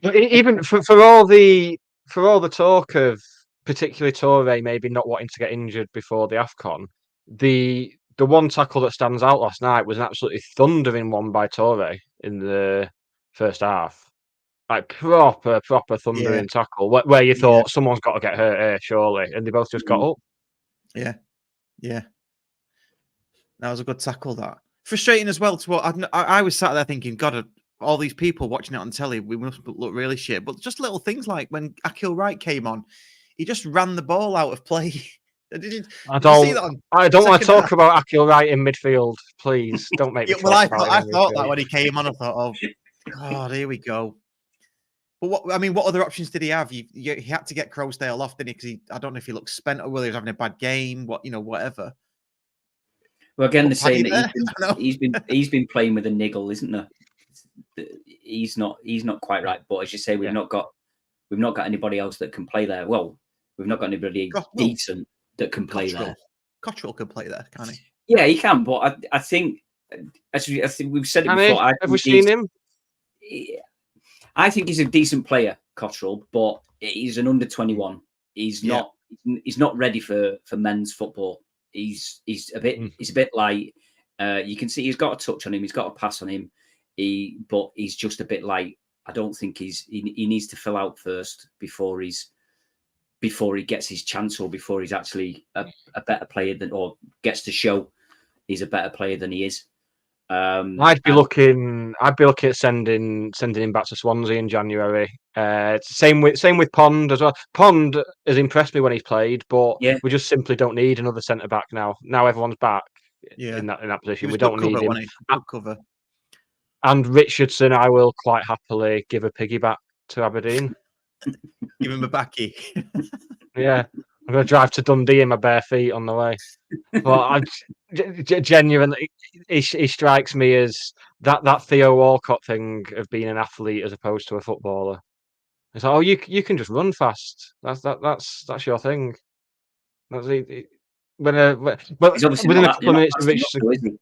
But even for all the talk of particularly Toure maybe not wanting to get injured before the AFCON, the one tackle that stands out last night was an absolutely thundering one by Toure in the first half. Like proper thundering tackle where you thought someone's got to get hurt here, surely, and they both just got up. Yeah. That was a good tackle. That frustrating as well. To what I was sat there thinking, God, all these people watching it on telly, we must look really shit. But just little things like when Akil Wright came on, he just ran the ball out of play. I don't want to talk about Akil Wright in midfield, please. Don't make me. I thought that when he came on, I thought, oh God, here we go. But what other options did he have? He had to get Crowsdale off, didn't he? Because I don't know if he looked spent or whether he was having a bad game. Whatever. Well, again, they're saying that he's been playing with a niggle, isn't there? He's not quite right. But as you say, we've not got anybody else that can play there. Well, we've not got anybody decent that can play there. Cottrell can play there, can't he? Yeah, he can. But I think, I think we've said it before. Have we seen him? I think he's a decent player, Cottrell, but he's an under 21. He's not ready for men's football. He's a bit light. You can see he's got a touch on him. He's got a pass on him. But he's just a bit light. I don't think he needs to fill out first before he gets his chance, or before he's actually a better player or gets to show he's a better player than he is. I'd be looking at sending him back to Swansea in January. Same with Pond as well. Pond has impressed me when he's played, but we just simply don't need another centre back now. Now everyone's back in that position. We don't need him. Cover. And Richardson, I will quite happily give a piggyback to Aberdeen. Give him a backy. Yeah. I'm going to drive to Dundee in my bare feet on the way. But genuinely, he strikes me as that Theo Walcott thing of being an athlete as opposed to a footballer. It's like, oh, you can just run fast. That's your thing. That's it. Within a couple of minutes of Richardson.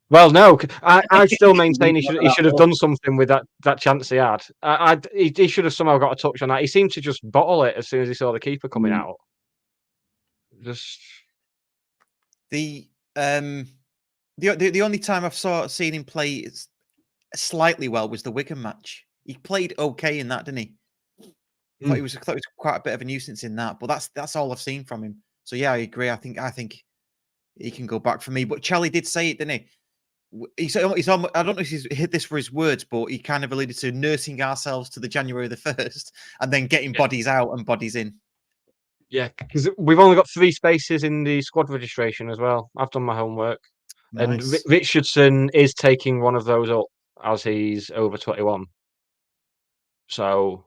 Well, no, I still maintain he should have done something with that chance he had. He should have somehow got a touch on that. He seemed to just bottle it as soon as he saw the keeper coming out. Just the only time I've seen him play slightly well was the Wigan match. He played okay in that, didn't he? I thought he was quite a bit of a nuisance in that, but that's all I've seen from him. So yeah, I agree. I think he can go back for me. But Charlie did say it, didn't he? He's I don't know if he's hit this for his words, but he kind of alluded to nursing ourselves to the January the 1st and then getting bodies out and bodies in. Yeah, because we've only got 3 spaces in the squad registration as well. I've done my homework. Nice. And Richardson is taking one of those up as he's over 21. So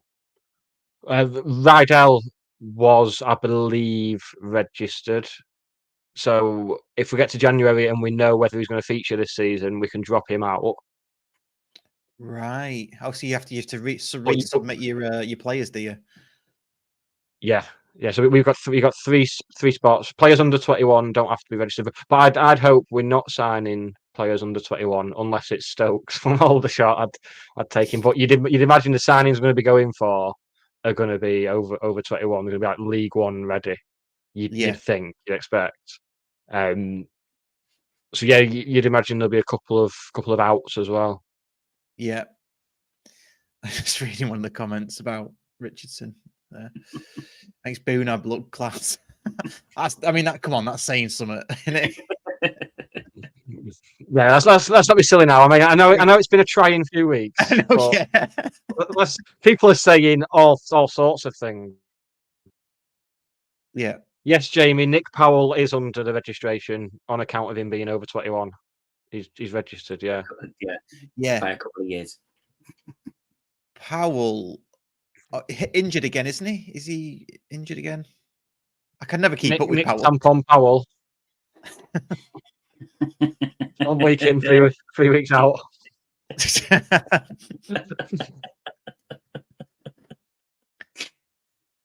Rydell was, I believe, registered. So if we get to January and we know whether he's going to feature this season, we can drop him out. Right. Oh, so you have to But you- resubmit your players, do you? Yeah. So we've got three spots. Players under 21 don't have to be registered, but I'd hope we're not signing players under 21 unless it's Stokes from Aldershot. I'd take him. But you'd imagine the signings we're going to be going for are going to be over 21. They're going to be like League One ready. You'd think, you'd expect. So yeah, you'd imagine there'll be a couple of outs as well. Yeah. I was just reading one of the comments about Richardson. Makes Boonab look class. I mean, come on, that's saying something, isn't it? Yeah, let's not be silly now. I mean, I know it's been a trying few weeks. I know, but yeah. people are saying all sorts of things. Yeah. Yes, Jamie, Nick Powell is under the registration on account of him being over 21. He's registered, yeah. Yeah. By a couple of years. Powell injured again, isn't he? Is he injured again? I can never keep up with Nick Powell. Tampon Powell. 1 week in, 3 weeks out.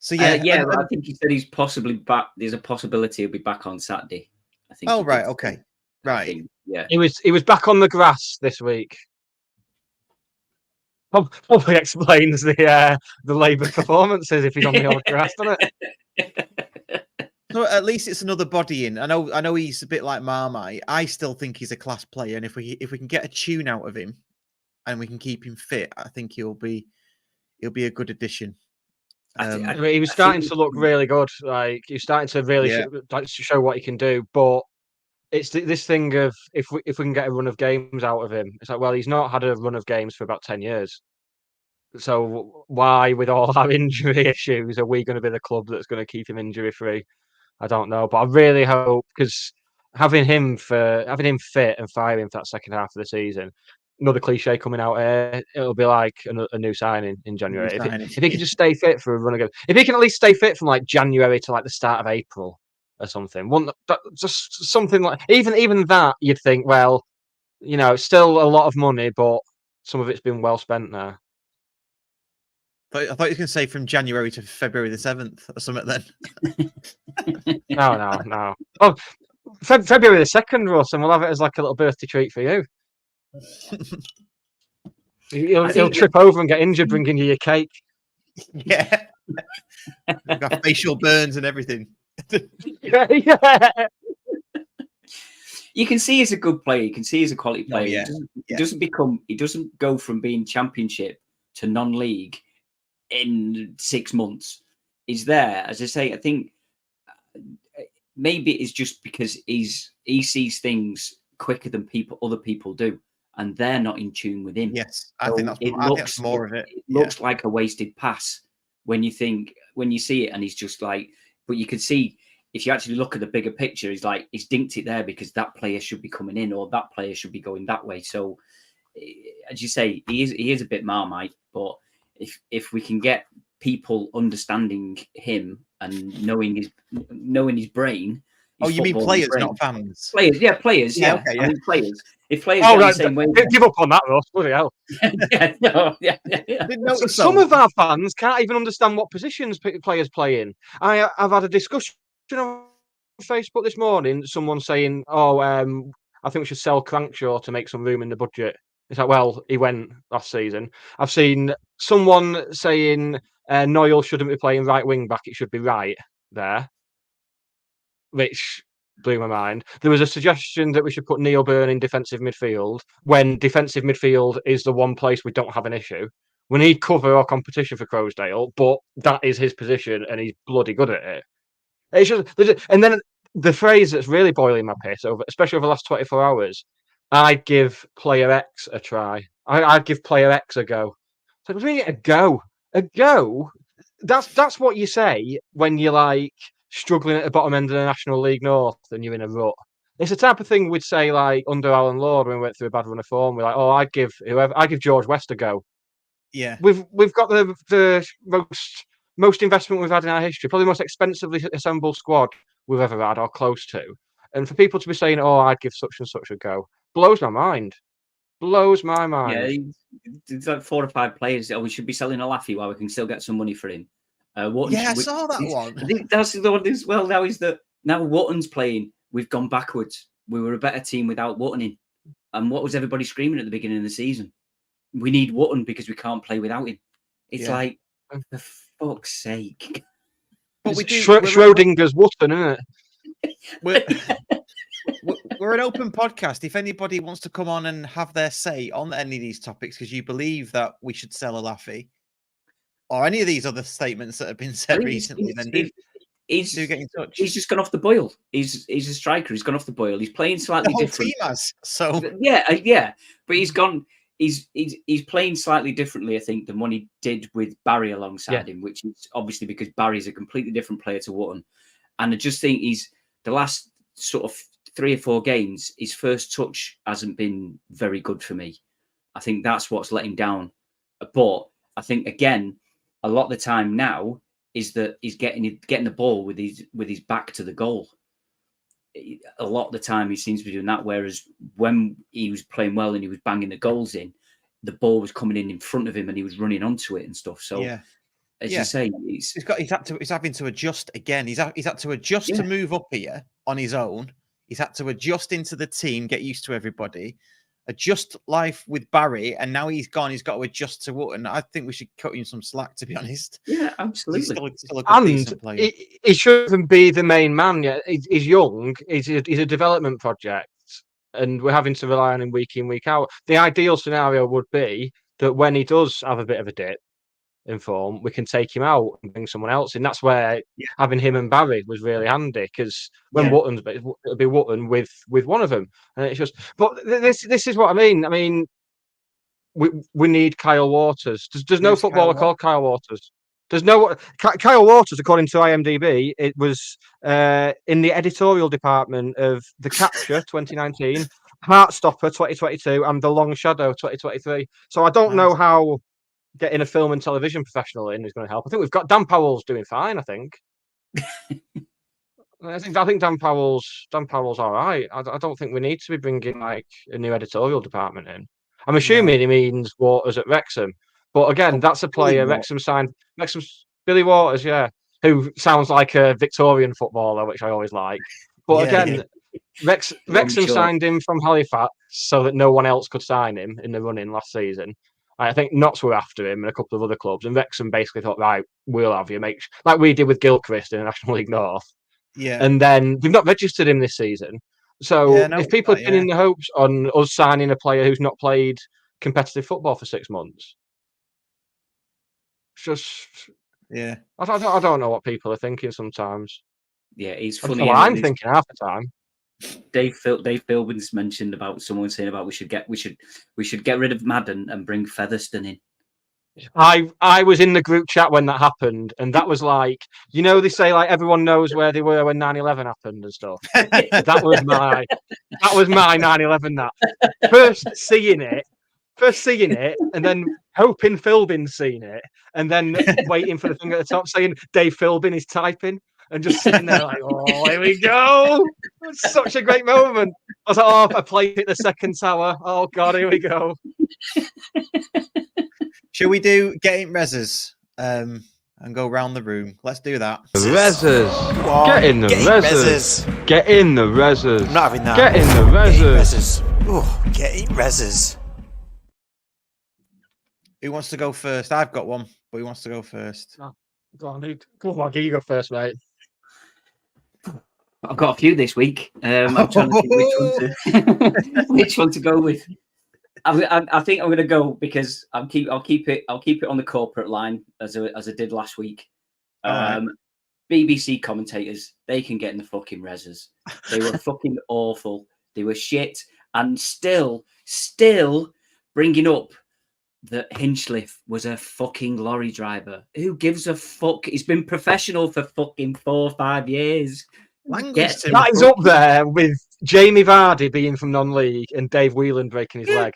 So yeah, I think he said he's possibly back. There's a possibility he'll be back on Saturday. I think. Oh right, okay, right. Yeah, he was back on the grass this week. Probably explains the Labour performances if he's on the old grass, doesn't it? So at least it's another body in. I know he's a bit like Marmite. I still think he's a class player, and if we can get a tune out of him, and we can keep him fit, I think he'll be a good addition. He was starting to look really good. Like he's starting to really show what he can do. But it's this thing of if we can get a run of games out of him, it's like, well, he's not had a run of games for about 10 years. So why, with all our injury issues, are we going to be the club that's going to keep him injury free? I don't know, but I really hope, because having him fit and firing for that second half of the season, another cliche coming out here, it'll be like a new signing in January. If he can just stay fit for a run again, if he can at least stay fit from like January to like the start of April or something, just something like even that, you'd think, well, it's still a lot of money, but some of it's been well spent there. I thought you were going to say from January to February the 7th or something then. No. Oh, February the 2nd, Russ, and we'll have it as like a little birthday treat for you. He'll trip over and get injured bringing you your cake. Yeah. Got facial burns and everything. Yeah. You can see he's a good player. You can see he's a quality player. Yeah. He doesn't go from being championship to non-league in 6 months. He's there. As I say, I think maybe it's just because he sees things quicker than other people do, and they're not in tune with him. Yes, I think that's more of it. It looks like a wasted pass when you see it, and he's just like. But you can see if you actually look at the bigger picture, he's dinked it there because that player should be coming in or that player should be going that way. So, as you say, he is a bit Marmite, but if we can get people understanding him and knowing his brain. Oh, you mean players, not fans? Players. Yeah. Okay, I mean players. If players go the same way, give up on that, Ross. Bloody hell. Some of our fans can't even understand what positions players play in. I've had a discussion on Facebook this morning. Someone saying, I think we should sell Crankshaw to make some room in the budget. It's like, well, he went last season. I've seen someone saying Noyle shouldn't be playing right wing back. It should be right there, which blew my mind. There was a suggestion that we should put Neil Byrne in defensive midfield when defensive midfield is the one place we don't have an issue. We need cover or competition for Croasdale, but that is his position and he's bloody good at it. It's just, and then the phrase that's really boiling my piss, especially over the last 24 hours, I'd give player X a try. I'd give player X a go. So what do you mean a go? A go? That's what you say when you're like struggling at the bottom end of the National League North and you're in a rut. It's the type of thing we'd say like under Alan Lord when we went through a bad run of form. We're like, I'd give George West a go. Yeah, we've got the most investment we've had in our history, probably the most expensively assembled squad we've ever had or close to. And for people to be saying, I'd give such and such a go, blows my mind. Blows my mind. Yeah, it's like 4 or 5 players. We should be selling a Laffy while we can still get some money for him. I saw that one. I think that's the one as well. Now is that now Wotton's playing. We've gone backwards. We were a better team without Wotton in. And what was everybody screaming at the beginning of the season? We need Wotton because we can't play without him. It's like, for fuck's sake. But Schrodinger's Wotton, isn't it? We're an open podcast. If anybody wants to come on and have their say on any of these topics, because you believe that we should sell a Laffy, or any of these other statements that have been said recently, then do get in touch. He's just gone off the boil. He's a striker. He's gone off the boil. He's playing slightly different. Team has, so yeah. But he's gone. He's playing slightly differently, I think, than what he did with Barry alongside him, which is obviously because Barry's a completely different player to Wotton. And I just think the last sort of 3 or 4 games, his first touch hasn't been very good for me. I think that's what's let him down. But I think again, a lot of the time now is that he's getting the ball with his back to the goal. A lot of the time he seems to be doing that. Whereas when he was playing well and he was banging the goals in, the ball was coming in front of him and he was running onto it and stuff. So as you say, he's having to adjust again. He's had to adjust to move up here on his own. He's had to adjust into the team, get used to everybody, adjust life with Barry, and now he's gone. He's got to adjust to Wotton. I think we should cut him some slack, to be honest. Yeah, absolutely. He's still a good, decent player. He shouldn't be the main man yet. He's young. He's a development project, and we're having to rely on him week in, week out. The ideal scenario would be that when he does have a bit of a dip in form, we can take him out and bring someone else in. That's where having him and Barry was really handy, because when Wotton's, it'll be Wotton with one of them, and it's just. But this is what I mean. I mean, we need Kyle Waters. There's no footballer called Kyle Waters. There's no Kyle Waters, according to IMDb. It was in the editorial department of The Capture 2019, Heartstopper 2022, and The Long Shadow 2023. So I don't know how getting a film and television professional in is going to help. I think we've got Dan Powell's doing fine. I think Dan Powell's all right. I don't think we need to be bringing like a new editorial department in. I'm assuming he means Waters at Wrexham, but again, that's a player Wrexham signed. Billy Waters, who sounds like a Victorian footballer, which I always like. But again, Wrexham signed him from Halifax so that no one else could sign him in the run-in last season. I think Notts were after him and a couple of other clubs, and Wrexham basically thought, right, we'll have you, like we did with Gilchrist in the National League North. Yeah. And then we've not registered him this season. So if people have been in the hopes on us signing a player who's not played competitive football for 6 months, it's just I don't know what people are thinking sometimes. Yeah, it's funny. I'm thinking half the time. Dave Philbin's mentioned about someone saying about we should get rid of Madden and bring Featherstone in. I was in the group chat when that happened, and that was like, they say like everyone knows where they were when 9/11 happened and stuff. that was my 9/11. That first seeing it, and then hoping Philbin's seen it, and then waiting for the thing at the top saying Dave Philbin is typing. And just sitting there like, oh, here we go. It's such a great moment. I was like, oh, I played it the second tower. Oh, God, here we go. Shall we do getting reses and go round the room? Let's do that. Reses. Get in the reses. Get in the reses. I'm not having that. Get in the reses. Oh, getting reses. Who wants to go first? I've got one, but who wants to go first? Oh, go on, dude. Come on, you go first, mate. I've got a few this week. I'm trying to think which one to go with. I think I'm going to go because I'll keep it on the corporate line as I did last week. BBC commentators, they can get in the fucking reses. They were fucking awful. They were shit, and still bringing up that Hinchliffe was a fucking lorry driver. Who gives a fuck? He's been professional for fucking 4 or 5 years. That is up there with Jamie Vardy being from non-league and Dave Whelan breaking his leg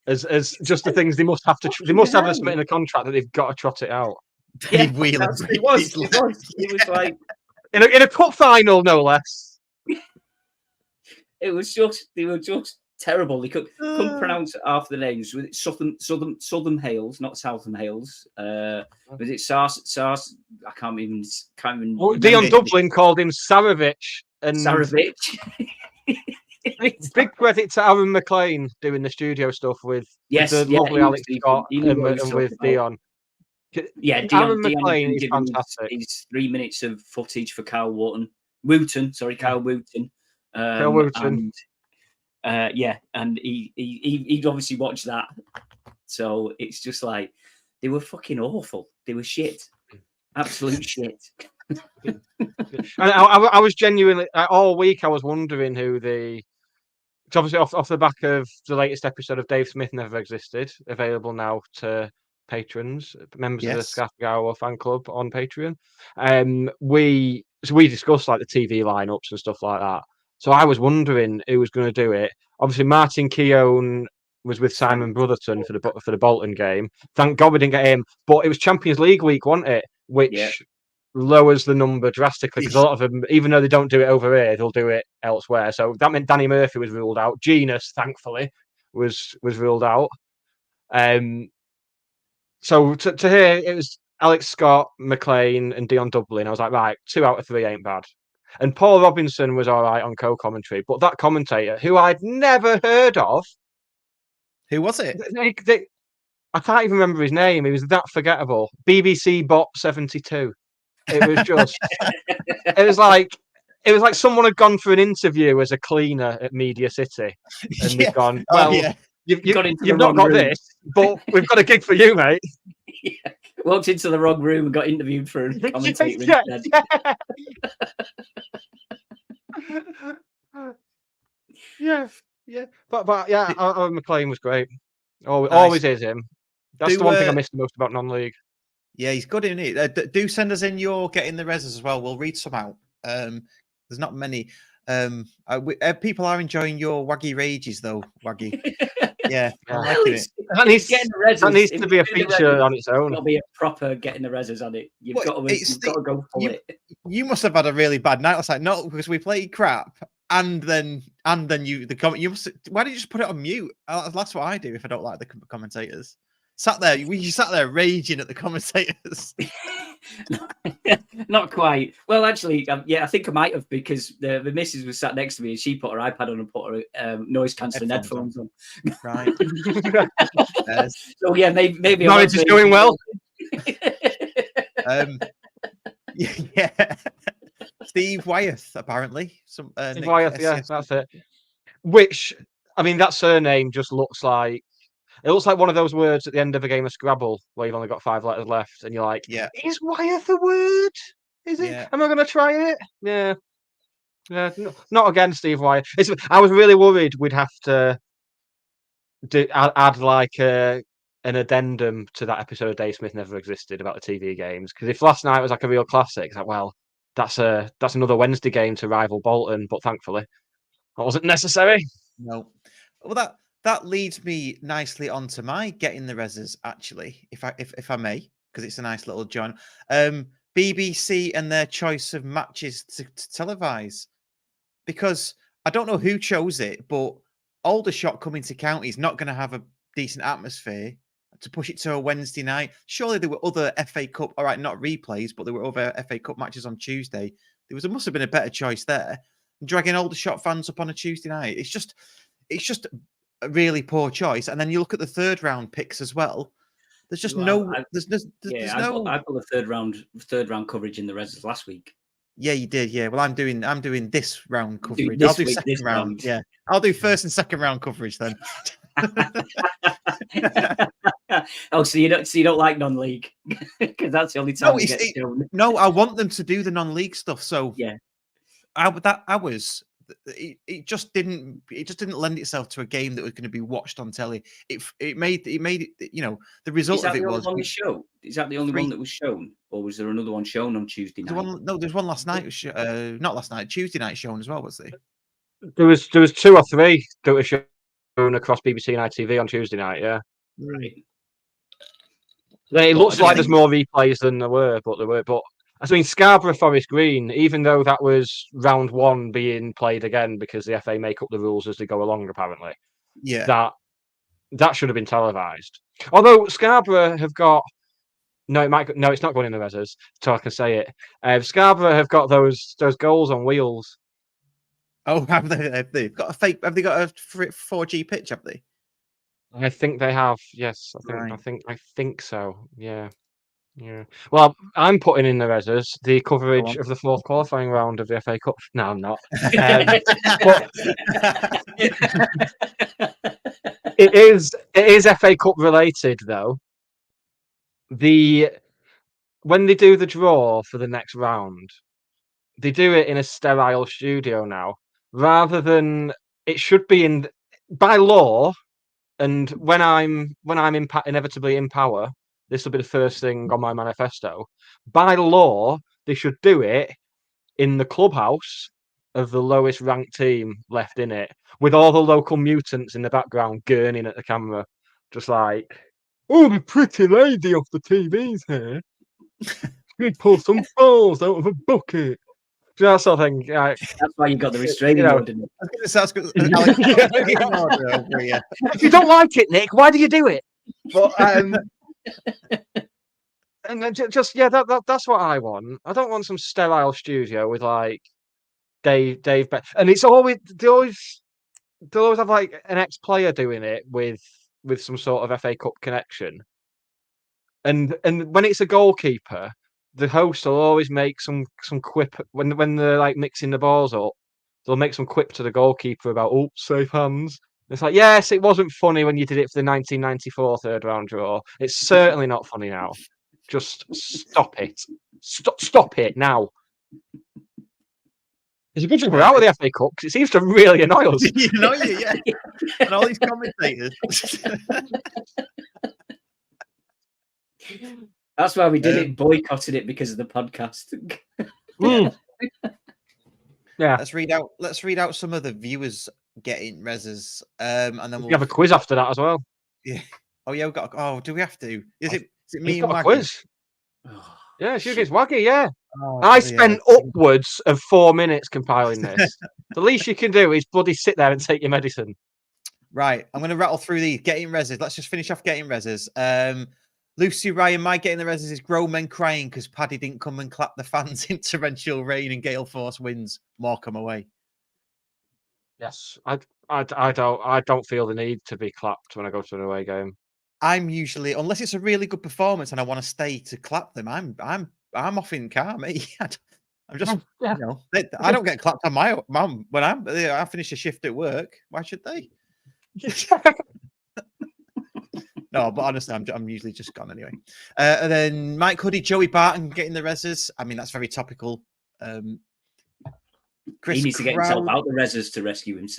as just the things they must have something in the contract that they've got to trot it out. Dave Whelan. It was like in a cup final, no less. It was just they were just terrible. They couldn't pronounce half the names. Was it Southern Hales, not Southern Hales? Was it Sars? I can't even. Oh, Dion Dublin called him Sarovich. And Sarovich. big credit to Aaron McLean doing the studio stuff with the lovely Alex Scott and with Dion. Yeah, Aaron McLean is fantastic. He's 3 minutes of footage for Kyle Wooten. Kyle Wooten. Kyle Wooten. And he obviously watched that. So it's just like they were fucking awful. They were shit. Absolute shit. And I was genuinely all week. I was wondering who it's obviously off the back of the latest episode of Dave Smith Never Existed, available now to patrons, members of the Scaffour fan club on Patreon. We discussed like the TV lineups and stuff like that. So I was wondering who was going to do it. Obviously, Martin Keown was with Simon Brotherton for the Bolton game. Thank God we didn't get him. But it was Champions League week, wasn't it? Which lowers the number drastically because a lot of them, even though they don't do it over here, they'll do it elsewhere. So that meant Danny Murphy was ruled out. Genus, thankfully, was ruled out. So to hear it was Alex Scott, McLean, and Dion Dublin, I was like, right, 2 out of 3 ain't bad. And Paul Robinson was all right on co-commentary, but that commentator, who I'd never heard of, who was it? I can't even remember his name. He was that forgettable. BBC Bot 72. It was just. it was like someone had gone for an interview as a cleaner at Media City, and they've gone, well, you've not got this, but we've got a gig for you, mate. Walked into the wrong room and got interviewed for a commentator instead. But Aaron McLean was great. Always is him. That's the one thing I missed the most about non-league. Yeah, he's good, isn't he? Do send us in your getting the reses as well. We'll read some out. There's not many. People are enjoying your Waggy Rages, though, Waggy. Yeah, I'm liking it. That needs to be a feature on its own. It'll be a proper getting the reses on it. You've got to go for it. You must have had a really bad night last night. No, because we played crap, and then you why did you just put it on mute? That's what I do if I don't like the commentators. Sat there raging at the commentators. Not quite. Well, actually, I think I might have, because the missus was sat next to me and she put her iPad on and put her noise cancelling headphones on. Right. So yeah, maybe marriage is going well. Yeah. Steve Wyeth, apparently. Steve Wyeth, that's it. Which, I mean, that surname just looks like. It looks like one of those words at the end of a game of Scrabble where you've only got 5 letters left, and you're like, is Wyeth a word? Is it? Yeah. Am I going to try it? Yeah. No, not again, Steve Wyeth. I was really worried we'd have to add like an addendum to that episode of Dave Smith Never Existed about the TV games. Because if last night was like a real classic, it's like, well, that's another Wednesday game to rival Bolton, but thankfully that wasn't necessary. No. Well, that leads me nicely onto my getting the reses, actually, if I may, because it's a nice little join. BBC and their choice of matches to televise, because I don't know who chose it, but Aldershot coming to County is not going to have a decent atmosphere to push it to a Wednesday night. Surely there were other FA Cup, all right, not replays, but there were other FA Cup matches on Tuesday. There must have been a better choice there. Dragging Aldershot fans up on a Tuesday night, it's just a really poor choice. And then you look at the third round picks as well. There's just no. I got the third round coverage in the reses last week. Yeah, you did. Yeah, well, I'm doing this round coverage. I'll do second round. Yeah, I'll do first and second round coverage then. So you don't like non-league, because that's the only time. No, I want them to do the non-league stuff. So yeah, it just didn't lend itself to a game that was going to be watched on telly. It made it, you know, the result of it was. Is that the only one that was shown, or was there another one shown on Tuesday night? There's one last night. Not last night. Tuesday night shown as well. Was there? There was 2 or 3 that were shown across BBC and ITV on Tuesday night. Yeah. Right. It looks like there's more replays than there were, but I mean, Scarborough Forest Green, even though that was round 1 being played again because the FA make up the rules as they go along, apparently. Yeah. That should have been televised. Although Scarborough have got no, it's not going in the reses, so I can say it. Scarborough have got those goals on wheels. Oh, have they? They've got a fake. Have they got a 4G pitch? Have they? I think they have. Yes, Right. I think so. Yeah. Well, I'm putting in the reses the coverage of the 4th qualifying round of the FA Cup. No, I'm not. But it is FA Cup related though. When they do the draw for the next round, they do it in a sterile studio now, rather than it should be by law. And when I'm inevitably in power, this will be the first thing on my manifesto. By law, they should do it in the clubhouse of the lowest ranked team left in it, with all the local mutants in the background gurning at the camera, just like, "Oh, the pretty lady off the TV's here. We pull some balls out of a bucket." Do you know that sort of thing? That's why you got the restraining order. If you don't like it, Nick, why do you do it? But and then that's what I want. I don't want some sterile studio with like Dave, and it's always they always have like an ex-player doing it with some sort of FA Cup connection. And when it's a goalkeeper, the host will always make some quip when they're like mixing the balls up. They'll make some quip to the goalkeeper about safe hands. It's like, yes, it wasn't funny when you did it for the 1994 third round draw. It's certainly not funny now. Just stop it. Stop it now. It's a good job we're out of the FA Cup because it seems to really annoy us. Yeah. And all these commentators. That's why we did it, boycotted it because of the podcast. Yeah. Let's read out some of the viewers getting reses, and then we'll have a quiz after that as well. Yeah. Oh yeah, we've got. Oh, do we have to? Is it me and Waggy? A quiz? Yeah, she against Waggy. Yeah. Oh, I spent upwards of 4 minutes compiling this. The least you can do is bloody sit there and take your medicine. Right, I'm going to rattle through these getting reses. Let's just finish off getting reses. Lucy Ryan, my getting the reses is grown men crying because Paddy didn't come and clap the fans in torrential rain and gale force winds. Morecambe away. Yes, I don't feel the need to be clapped when I go to an away game. I'm usually, unless it's a really good performance and I want to stay to clap them, I'm off in car, mate. I'm just, I don't get clapped on my mum when I finish a shift at work. Why should they? No, but honestly, I'm usually just gone anyway. And then Mike Hoodie, Joey Barton getting the reses. I mean, that's very topical. Chris he needs to get himself out the reses to rescue him.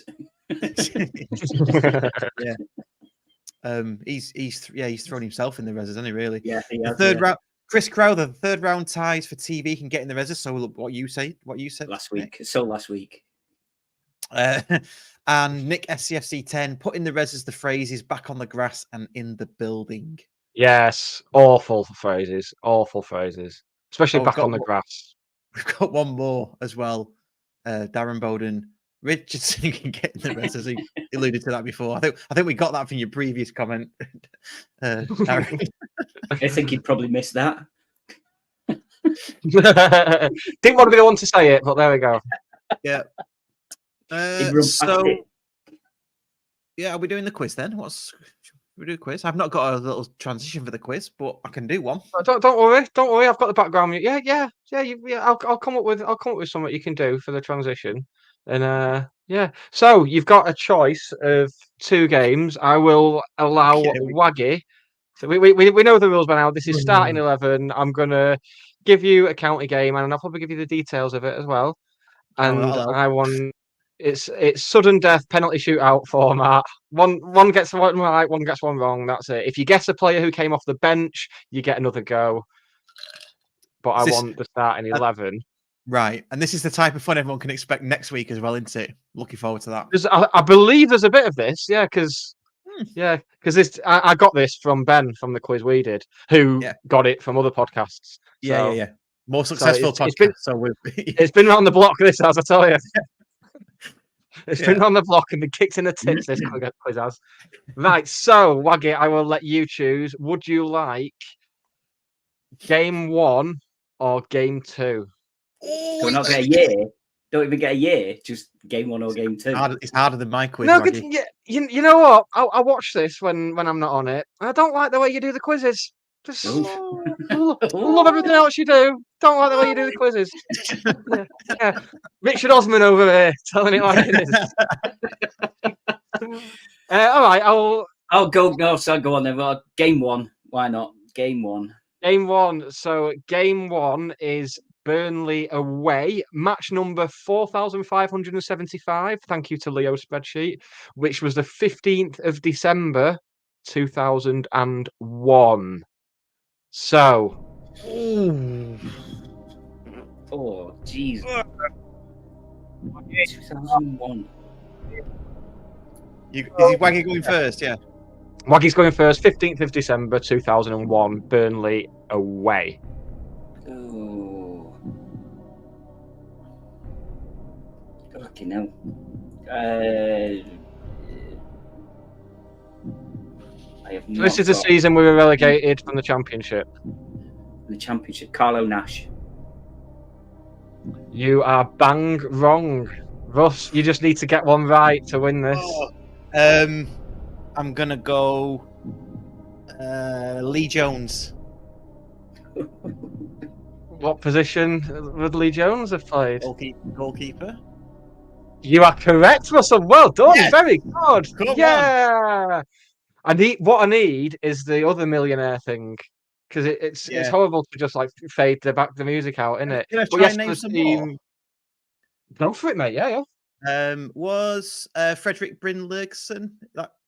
Yeah. He's thrown himself in the reses, hasn't he? Really? Yeah. Third round. Chris Crowther, the third round ties for TV can get in the reses. So what you said last week. So last week. And Nick SCFC 10 put in the reses the phrases back on the grass and in the building. Yes, awful phrases, especially back on the grass. We've got one more as well. Darren Bowden, Richardson can get in the reses. He alluded to that before. I think we got that from your previous comment. Darren. I think he'd probably miss that. Didn't want to be the one to say it, but there we go. Yeah. Are we doing the quiz then? Should we do a quiz? I've not got a little transition for the quiz, but I can do one. Don't worry. I've got the background. Yeah. I'll come up with something you can do for the transition. And so you've got a choice of 2 games. I will allow Waggy. So we know the rules by now. This is starting 11. I'm gonna give you a county game, and I'll probably give you the details of it as well. And I want it's sudden death penalty shootout format. One gets one right, one gets one wrong. That's it. If you guess a player who came off the bench, you get another go. But I want the starting 11. Right, and this is the type of fun everyone can expect next week as well, isn't it? Looking forward to that. I believe there's a bit of this, because this I got this from Ben from the quiz we did, who got it from other podcasts. Yeah. More successful it's podcast. It's been round the block, this has, I tell you. It's been round the block and been kicked in the tits, this quiz has. Right, so, Waggy, I will let you choose. Would you like game 1 or game 2? Do I not get a year? Don't even get a year. Just game 1 or game 2. It's harder than my quiz. No, you know what? I watch this when I'm not on it. I don't like the way you do the quizzes. Just love everything else you do. Don't like the way you do the quizzes. Yeah. Richard Osman over there telling it like it is. All right, I'll go. No, so go on then. Well, game 1. Why not? Game 1. Game 1. So game 1 is Burnley away, match number 4,575. Thank you to Leo's spreadsheet, which was the 15th of December, 2001. So, oh, jeez. 2001. Is Waggy going first? Yeah. Waggy's going first. 15th of December, 2001. Burnley away. Oh. Fucking hell. I have So this is the season we were relegated from the Championship. The Championship. Carlo Nash. You are bang wrong. Russ, you just need to get one right to win this. I'm going to go Lee Jones. What position would Lee Jones have played? Goalkeeper. You are correct, Russell. Well done. Yes. Very good. Come on. What I need is the other millionaire thing. Because it's horrible to just like fade the music out, isn't it? Can I try and name some more? Go for it, mate. Yeah. Was Frederick Brynlugson?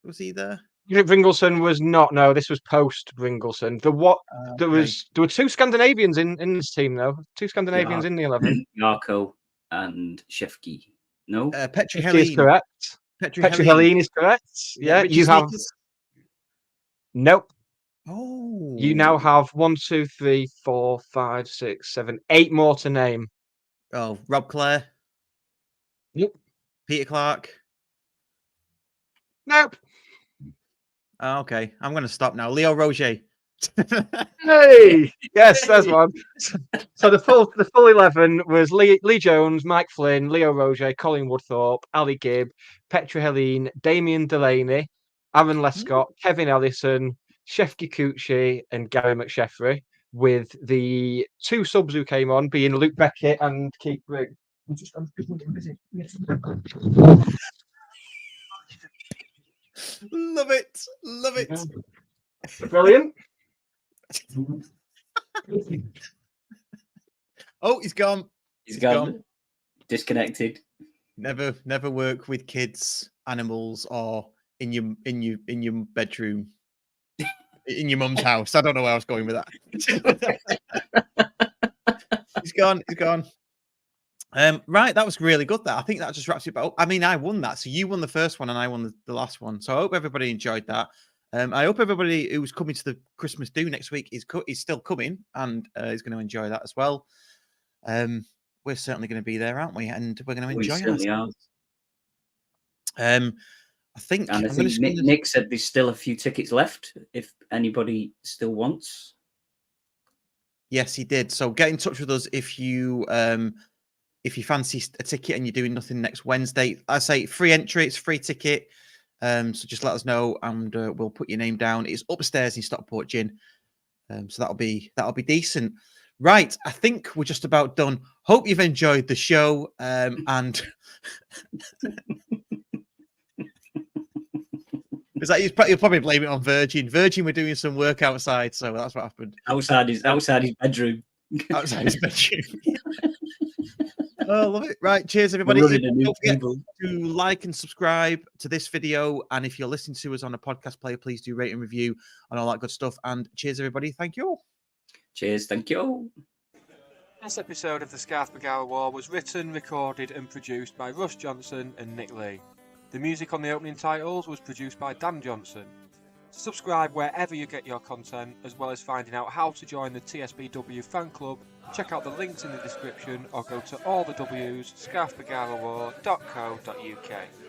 Was he there? Bringleson was not. No, this was post Bringleson. There were two Scandinavians in this team though. Two Scandinavians in the 11. Jarko and Shefki. No, Petri Helene is correct. Petri Helene is correct. Yeah, you have. Nope. Oh. You now have 1, 2, 3, 4, 5, 6, 7, 8 more to name. Oh, Rob Clare. Yep. Peter Clark. Nope. Oh, okay, I'm going to stop now. Leo Roger. Hey, yes, that's one. So the full 11 was Lee Jones, Mike Flynn, Leo Roger, Colin Woodthorpe, Ali Gibb, Petra Helene, Damien Delaney, Aaron Lescott, Kevin Ellison, Shefki Kuchi, and Gary McSheffrey, with the 2 subs who came on being Luke Beckett and Keith Briggs. Love it. Brilliant. Oh, he's gone. He's gone. Disconnected. Never work with kids, animals, or in your bedroom, in your mum's house. I don't know where I was going with that. He's gone. Right, that was really good. I think that just wraps it up. I mean, I won that, so you won the first one, and I won the last one. So I hope everybody enjoyed that. I hope everybody who's coming to the Christmas do next week is still coming and is going to enjoy that as well. We're certainly going to be there, aren't we? And we're going to enjoy it. I think Nick said there's still a few tickets left if anybody still wants. Yes, he did. So get in touch with us if you fancy a ticket and you're doing nothing next Wednesday. I say free entry, it's free ticket. So just let us know and we'll put your name down. It's upstairs in Stockport Gin. So that'll be decent. Right, I think we're just about done. Hope you've enjoyed the show. And is that you'll probably blame it on Virgin. Virgin were doing some work outside, so that's what happened. Outside his bedroom. Outside his bedroom. Oh, love it. Right, cheers everybody. Don't forget to like and subscribe to this video, and if you're listening to us on a podcast player, please do rate and review and all that good stuff. And cheers everybody. Thank you all. Cheers, thank you. This episode of the Scarf Bagara War was written, recorded and produced by Russ Johnson and Nick Lee. The music on the opening titles was produced by Dan Johnson. Subscribe wherever you get your content, as well as finding out how to join the TSBW fan club. Check out the links in the description or go to allthews.scarfbegarawar.co.uk.